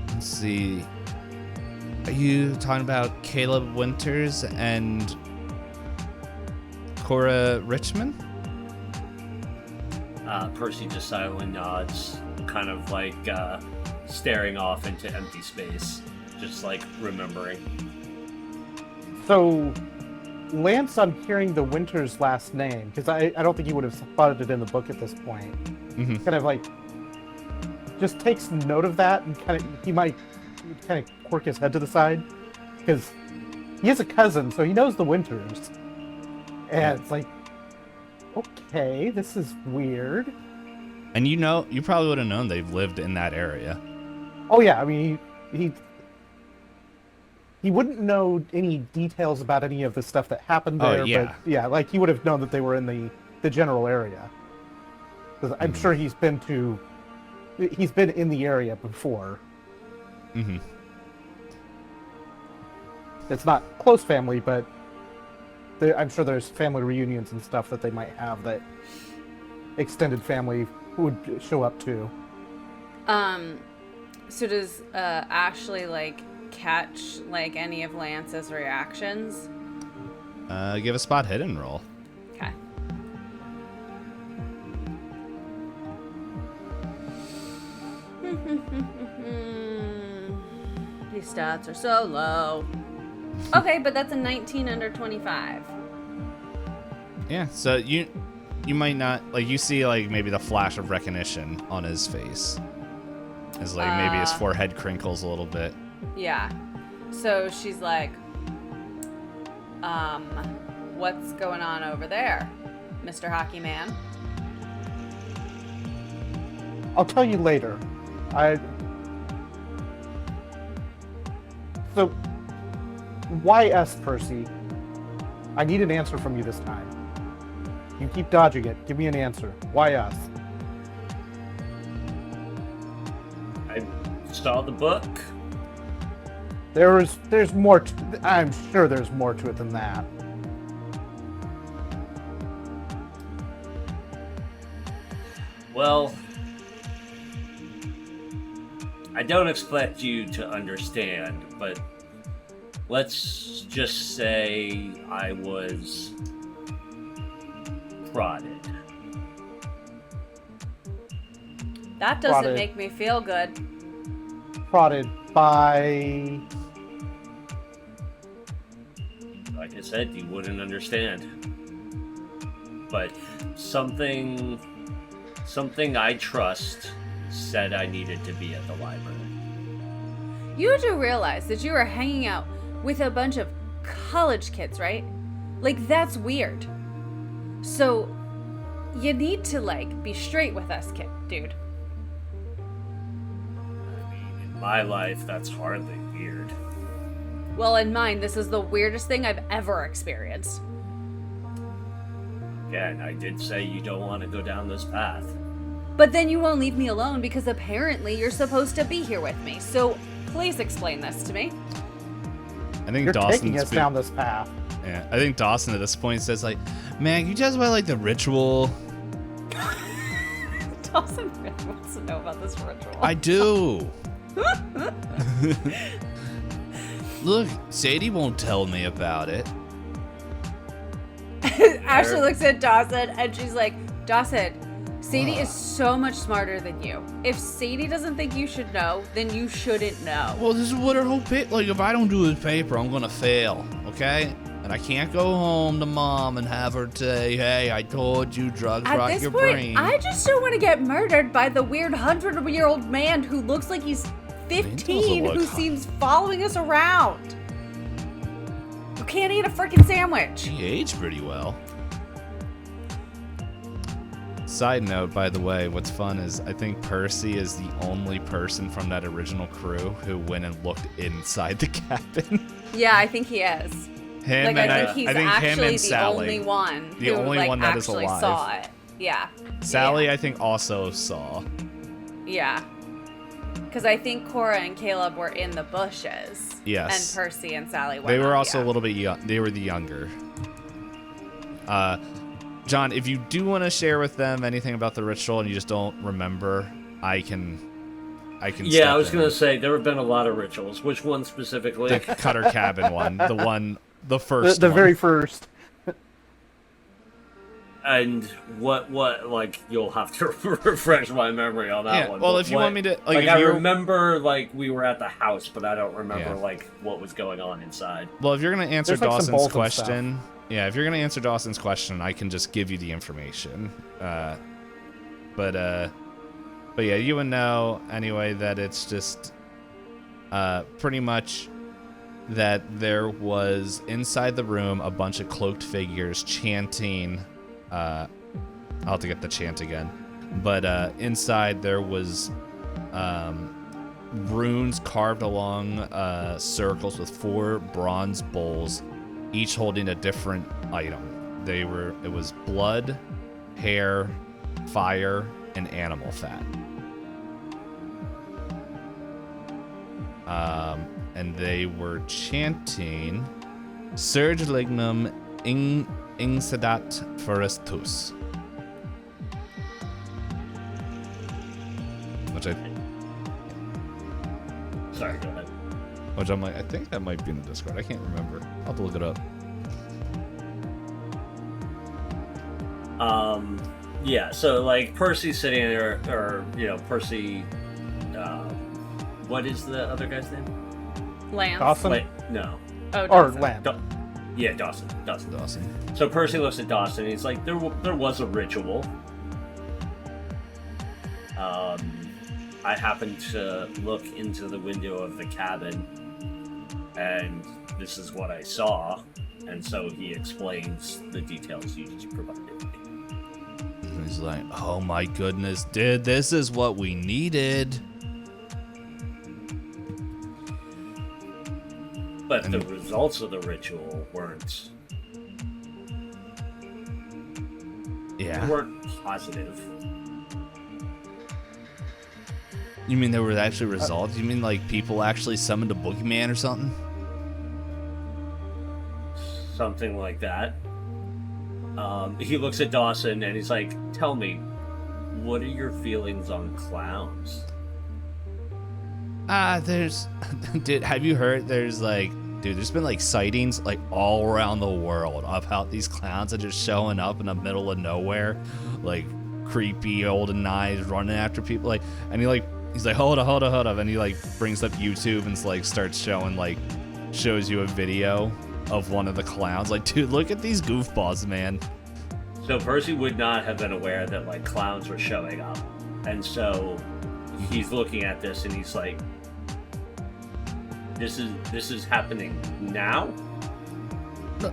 let's see. Are you talking about Caleb Winters and Cora Richmond? Percy just silently nods, kind of like staring off into empty space, just like remembering. So, Lance, on hearing the Winters last name, because I don't think he would have spotted it in the book at this point, kind of like just takes note of that, and he might kind of quirk his head to the side, because he has a cousin, so he knows the Winters, and it's like, okay, this is weird. And you probably would have known they've lived in that area. Oh yeah, I mean, he wouldn't know any details about any of the stuff that happened there, but yeah, like he would have known that they were in the general area. Because I'm sure he's been in the area before. Mm-hmm. It's not close family, but I'm sure there's family reunions and stuff that they might have that extended family would show up to. So does Ashley like catch like any of Lance's reactions? Give a spot hidden roll. Okay. These stats are so low. Okay, but that's a 19 under 25. Yeah, so you might not like you see like maybe the flash of recognition on his face. As like maybe his forehead crinkles a little bit. Yeah. So she's like, what's going on over there, Mr. Hockey Man? I'll tell you later. So, why us, Percy? I need an answer from you this time. You keep dodging it. Give me an answer. Why us? I saw the book. There's more. I'm sure there's more to it than that. Well, I don't expect you to understand, but let's just say I was prodded. That doesn't make me feel good. Prodded by... Like I said, you wouldn't understand. But something I trust said I needed to be at the library. You do realize that you are hanging out with a bunch of college kids, right? Like, that's weird. So, you need to, like, be straight with us, dude. I mean, in my life, that's hardly weird. Well, in mine, this is the weirdest thing I've ever experienced. Again, I did say you don't want to go down this path. But then you won't leave me alone because apparently you're supposed to be here with me. So please explain this to me. I think You're Dawson's taking us down this path. Yeah, I think Dawson at this point says like, "Man, can you tell us about like the ritual?" Dawson really wants to know about this ritual. I do. Look, Sadie won't tell me about it. Ashley looks at Dawson and she's like, Dawson, Sadie is so much smarter than you. If Sadie doesn't think you should know, then you shouldn't know. Well, this is what her whole like, if I don't do this paper, I'm gonna fail, okay? And I can't go home to Mom and have her say, hey, I told you drugs At rot this your point, brain. I just don't want to get murdered by the weird 100-year-old man who looks like he's 15 look who hot. seems following us around. Who can't eat a freaking sandwich. She aged pretty well. Side note, by the way, what's fun is I think Percy is the only person from that original crew who went and looked inside the cabin. Yeah, I think he is. Him Like, and I think he's him actually and the Sally. only one The who only like, one that is actually alive. saw it. Yeah. Sally, Yeah. I think, also saw. Yeah. Because I think Cora and Caleb were in the bushes. Yes. And Percy and Sally were They were not, also yeah. a little bit young. They were the younger. John, if you do want to share with them anything about the ritual and you just don't remember, I can. Yeah, I was step in. gonna say there have been a lot of rituals. Which one specifically? The Cutter Cabin one, the first The one. very first. And what like you'll have to refresh my memory on that Yeah, one. well, but if you what- want me to, like, like if I you're- remember like we were at the house, but I don't remember Yeah. like what was going on inside. Well, if you're gonna answer There's, like, some Dawson's balls and question, yeah, if you're gonna answer Dawson's question, I can just give you the information. But yeah, you would know anyway that it's just pretty much that there was inside the room a bunch of cloaked figures chanting. I'll have to get the chant again, but inside there was runes carved along circles with 4 bronze bowls, each holding a different item. It was blood, hair, fire, and animal fat. And they were chanting Surge Lignum Incedat Forestus. Sorry, go ahead. Which I'm like, I think that might be in the Discord. I can't remember. I'll have to look it up. Yeah, so like Percy's sitting there, or Percy. What is the other guy's name? Lance. Dawson? Wait, no. Oh, Or Dawson. Lamb. Yeah, Dawson. Dawson. So Percy looks at Dawson and he's like, there was a ritual. I happened to look into the window of the cabin and this is what I saw. And so he explains the details you just provided. And he's like, oh my goodness, dude, this is what we needed. But the results of the ritual weren't positive. You mean there were actually results? You mean like people actually summoned a boogeyman or something? Something like that. He looks at Dawson and he's like, tell me, what are your feelings on clowns? There's... Dude, have you heard there's been like sightings like all around the world of how these clowns are just showing up in the middle of nowhere, like creepy olden eyes running after people, like, and he's like, hold up, and he like brings up YouTube and like starts shows you a video of one of the clowns, like, dude, look at these goofballs, man. So Percy would not have been aware that like clowns were showing up, and so he's looking at this and he's like, this is happening now?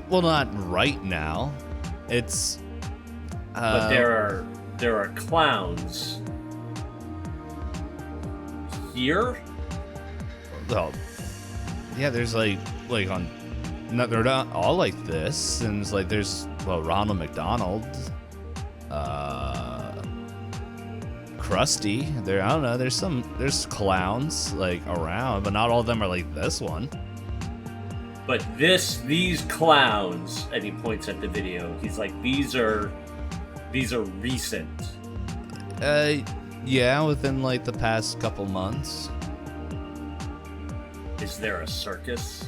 Well, not right now. It's But there are clowns here? well, yeah, there's like on, no, they're not all like this, and it's like there's, well, Ronald McDonald, Krusty, I don't know, there's clowns like around, but not all of them are like this one. But these clowns, and he points at the video, he's like, these are recent. Yeah, within like the past couple months. Is there a circus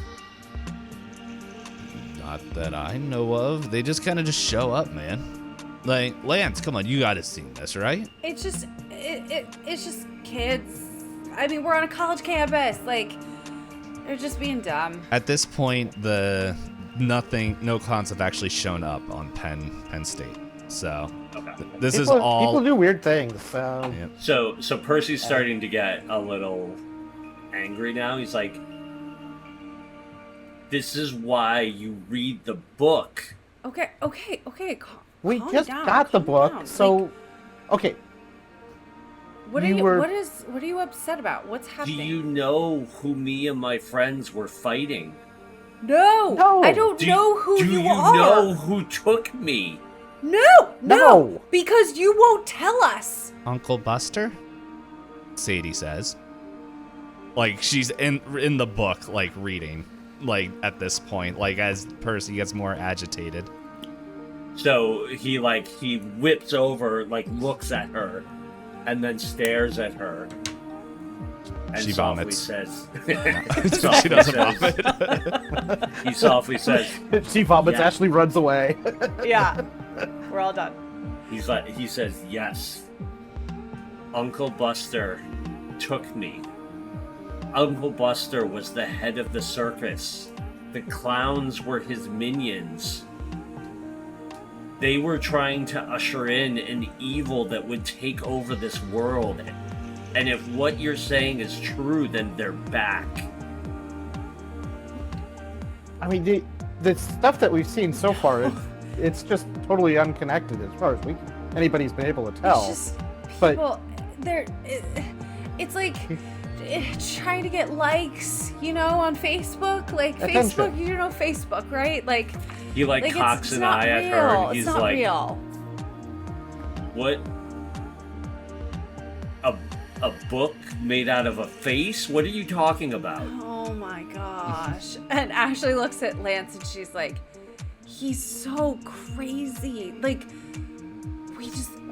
Not that I know of. They just kind of just show up, man. Like, Lance, come on, you gotta seen this, right? It's just kids. I mean, we're on a college campus. Like, they're just being dumb. At this point, no clowns have actually shown up on Penn State. So this is all people do weird things. So Yep. So Percy's starting to get a little angry now. He's like, "This is why you read the book." Okay. we Calm just down, got the calm book. down. So Like, okay, what are you you? were- What are you upset about? What's Do happening? you know who me and my friends were fighting? No, I don't know who do you you are. know who took me? No, because you won't tell us. Uncle Buster? Sadie says. Like, she's in the book, like, reading. Like, at this point. Like, as Percy gets more agitated. So he whips over, like, looks at her, and then stares at her. And She softly vomits. says, She doesn't says- vomit. He softly says, she vomits. Yeah. Ashley runs away. Yeah, we're all done. he says, yes. Uncle Buster took me. Uncle Buster was the head of the circus. The clowns were his minions. They were trying to usher in an evil that would take over this world. And if what you're saying is true, then they're back. I mean, the stuff that we've seen so far, it's just totally unconnected as far as anybody's been able to tell. It's just But- people. It's like trying to get likes, on Facebook. Like Attention. Facebook, you know Facebook, right? Like He cocks it's an not eye at real. her, and It's he's not like, real. "What? A book made out of a face? What are you talking about?" Oh my gosh. And Ashley looks at Lance and she's like, he's so crazy. Like,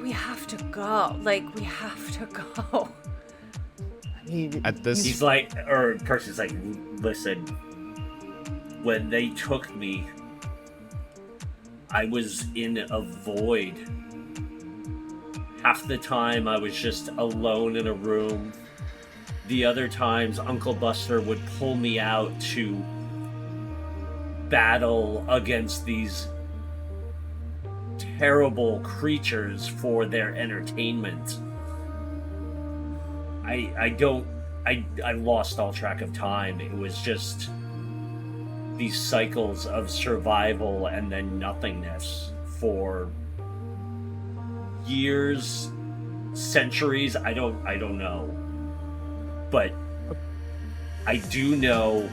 we have to go. Like, we have to go. I mean, At this He's like, or Percy's like, "Listen, when they took me, I was in a void. Half the time I was just alone in a room. The other times Uncle Buster would pull me out to battle against these terrible creatures for their entertainment. I lost all track of time. It was just these cycles of survival and then nothingness for years, centuries. I don't know. But I do know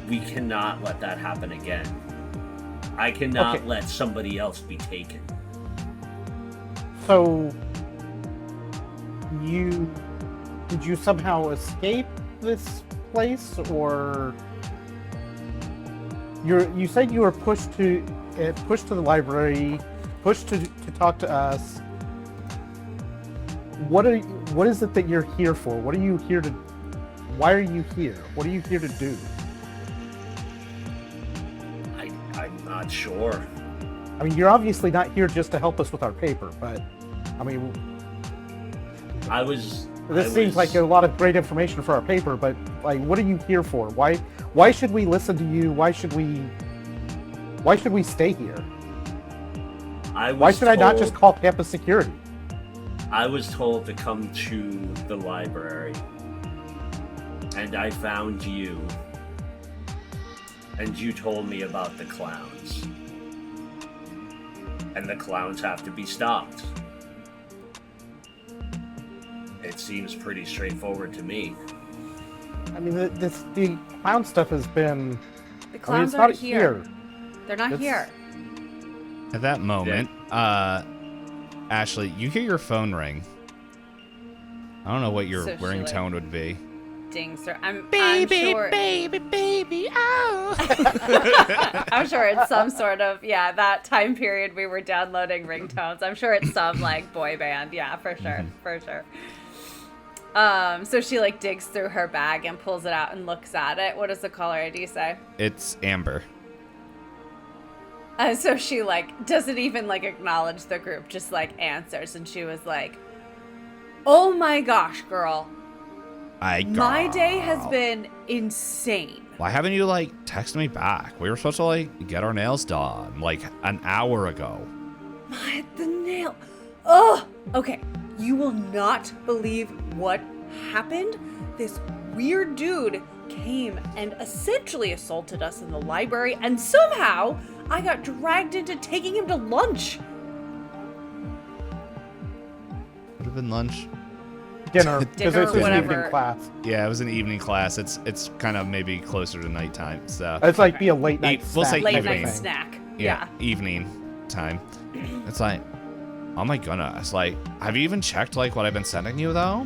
we cannot let that happen again. I cannot Okay. let somebody else be taken. So, did you somehow escape this place, or you said you were pushed to the library, pushed to talk to us. What is it that you're here for? What are you here to? Why are you here? What are you here to do? I'm not sure. I mean, you're obviously not here just to help us with our paper, but I mean, this seems like a lot of great information for our paper, but like, what are you here for? Why should we listen to you? Why should we stay here? Why should I not just call campus security? I was told to come to the library, and I found you, and you told me about the clowns. And the clowns have to be stopped. It seems pretty straightforward to me. I mean, the clown stuff has been. The I mean, clowns it's aren't not here. They're not It's- here. At that moment, Ashley, you hear your phone ring. I don't know what your So she, ringtone would be. Dings. I'm Baby, sure. baby, baby, oh. I'm sure it's some sort of that time period we were downloading ringtones. I'm sure it's some like boy band. Yeah, for sure, for sure. So she digs through her bag and pulls it out and looks at it. What does the caller ID say? It's Amber. So she like doesn't even like acknowledge the group, just like answers, and she was like, "Oh my gosh, girl, my day has been insane." Why haven't you like texted me back? We were supposed to like get our nails done like an hour ago. The nail. Oh, okay. You will not believe what happened. This weird dude came and essentially assaulted us in the library, and somehow I got dragged into taking him to lunch. Would have been lunch. Dinner, because Dinner it's or an whatever. evening class. Yeah, it was an evening class. It's kind of maybe closer to nighttime. So It's like be a late night We'll say snack. Late type of night evening. thing. snack. yeah, evening time. It's like, oh my goodness. Like, have you even checked like what I've been sending you though?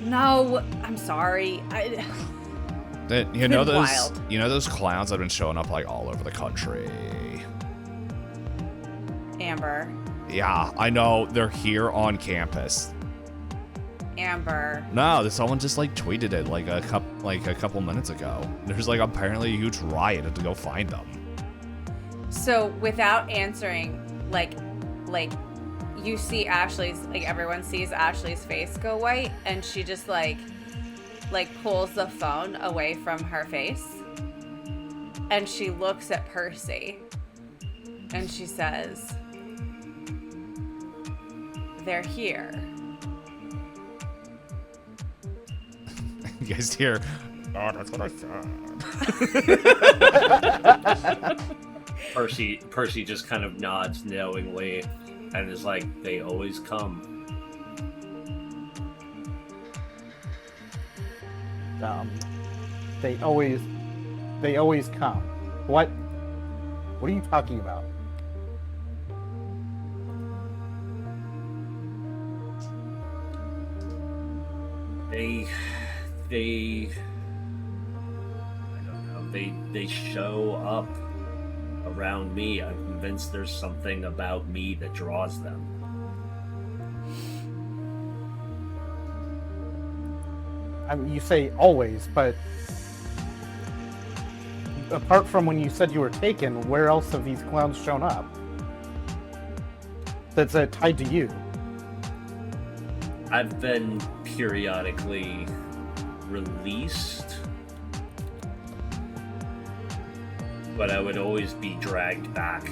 No, I'm sorry. You know been those wild. you know those clowns that have been showing up like all over the country. Amber. Yeah, I know they're here on campus. Amber. No, someone just like tweeted it like a couple minutes ago. There's like apparently a huge riot to go find them. So without answering, like you see Ashley's, like everyone sees Ashley's face go white, and she just like pulls the phone away from her face, and she looks at Percy, and she says, "They're here." You guys hear? Oh, that's what I said. Percy just kind of nods knowingly and is like, they always come. They always come. What are you talking about? They I don't know, they show up around me. I'm convinced there's something about me that draws them. I mean, you say always, but apart from when you said you were taken, where else have these clowns shown up? That's tied to you. I've been periodically released, but I would always be dragged back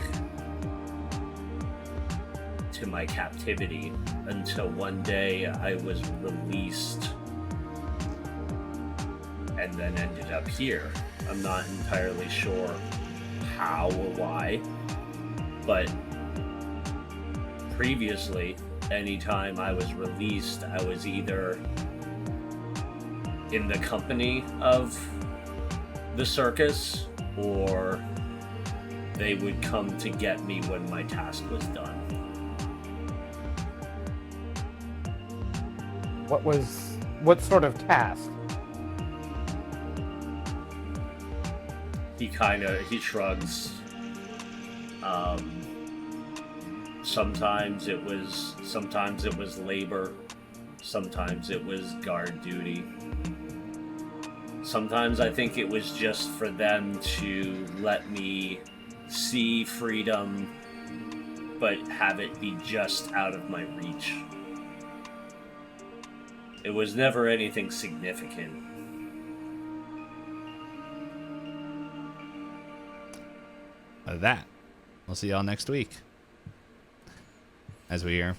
to my captivity until one day I was released and then ended up here. I'm not entirely sure how or why, but previously, anytime I was released, I was either in the company of the circus, or they would come to get me when my task was done. What sort of task? He shrugs. Sometimes it was labor. Sometimes it was guard duty. Sometimes I think it was just for them to let me see freedom, but have it be just out of my reach. It was never anything significant. That. We'll see y'all next week. As we hear,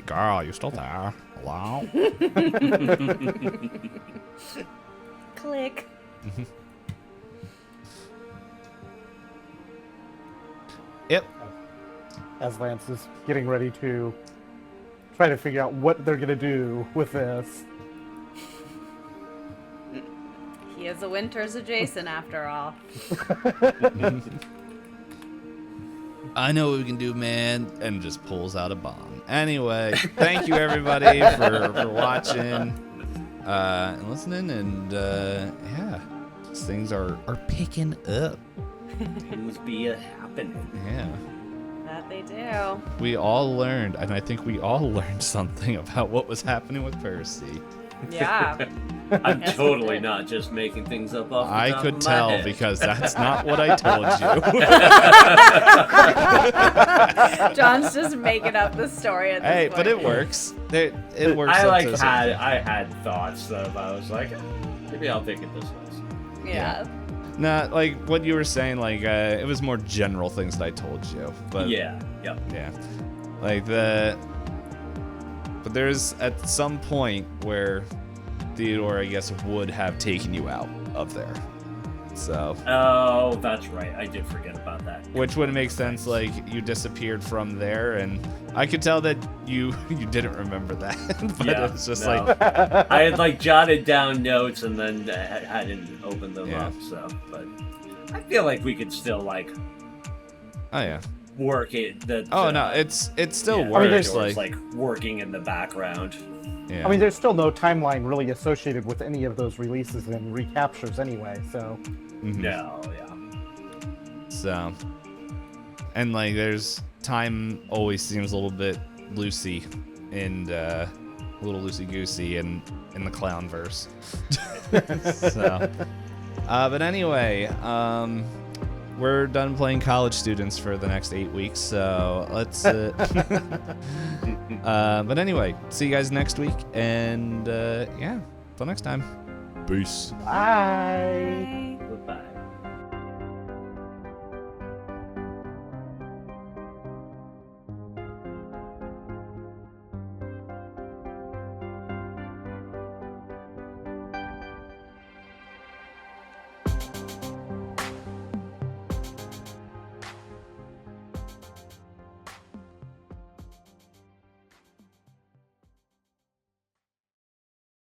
girl, you still there? Hello? Click. Yep. As Lance is getting ready to try to figure out what they're gonna do with this. He is a Winters adjacent after all. I know what we can do, man, and just pulls out a bomb. Anyway, thank you everybody for watching and listening, and yeah, things are picking up. Things be a happening. Yeah, That they do. we all learned, and I think we all learned something about what was happening with Percy. Yeah. I'm Yes, totally you did. not just making things up off the I top could of my tell head. because that's not what I told you. John's just making up the story at this Hey, point. but it works. It works. I up like to a certain point. I had thoughts that I was like, maybe I'll pick it this way. Yeah. Nah, like what you were saying, like it was more general things that I told you. But Yeah. Yep. yeah, like but there's at some point where Theodore, I guess, would have taken you out of there. So, Oh, that's right. I did forget about that. which would make sense. Like you disappeared from there, and I could tell that you didn't remember that. But Yeah, it's just no. like, I had like jotted down notes and then hadn't opened them Yeah. up. So, but I feel like we could still like oh yeah, work it. oh no, it still yeah, works. there's- Theodore's, like, working in the background. yeah. I mean, there's still no timeline really associated with any of those releases and recaptures anyway, so... Mhm. No, yeah. So, and like, there's time always seems a little bit loosey and a little loosey goosey in the clown verse. So, but anyway, we're done playing college students for the next 8 weeks, so let's. But anyway, see you guys next week, and yeah, till next time. Peace. Bye! Bye.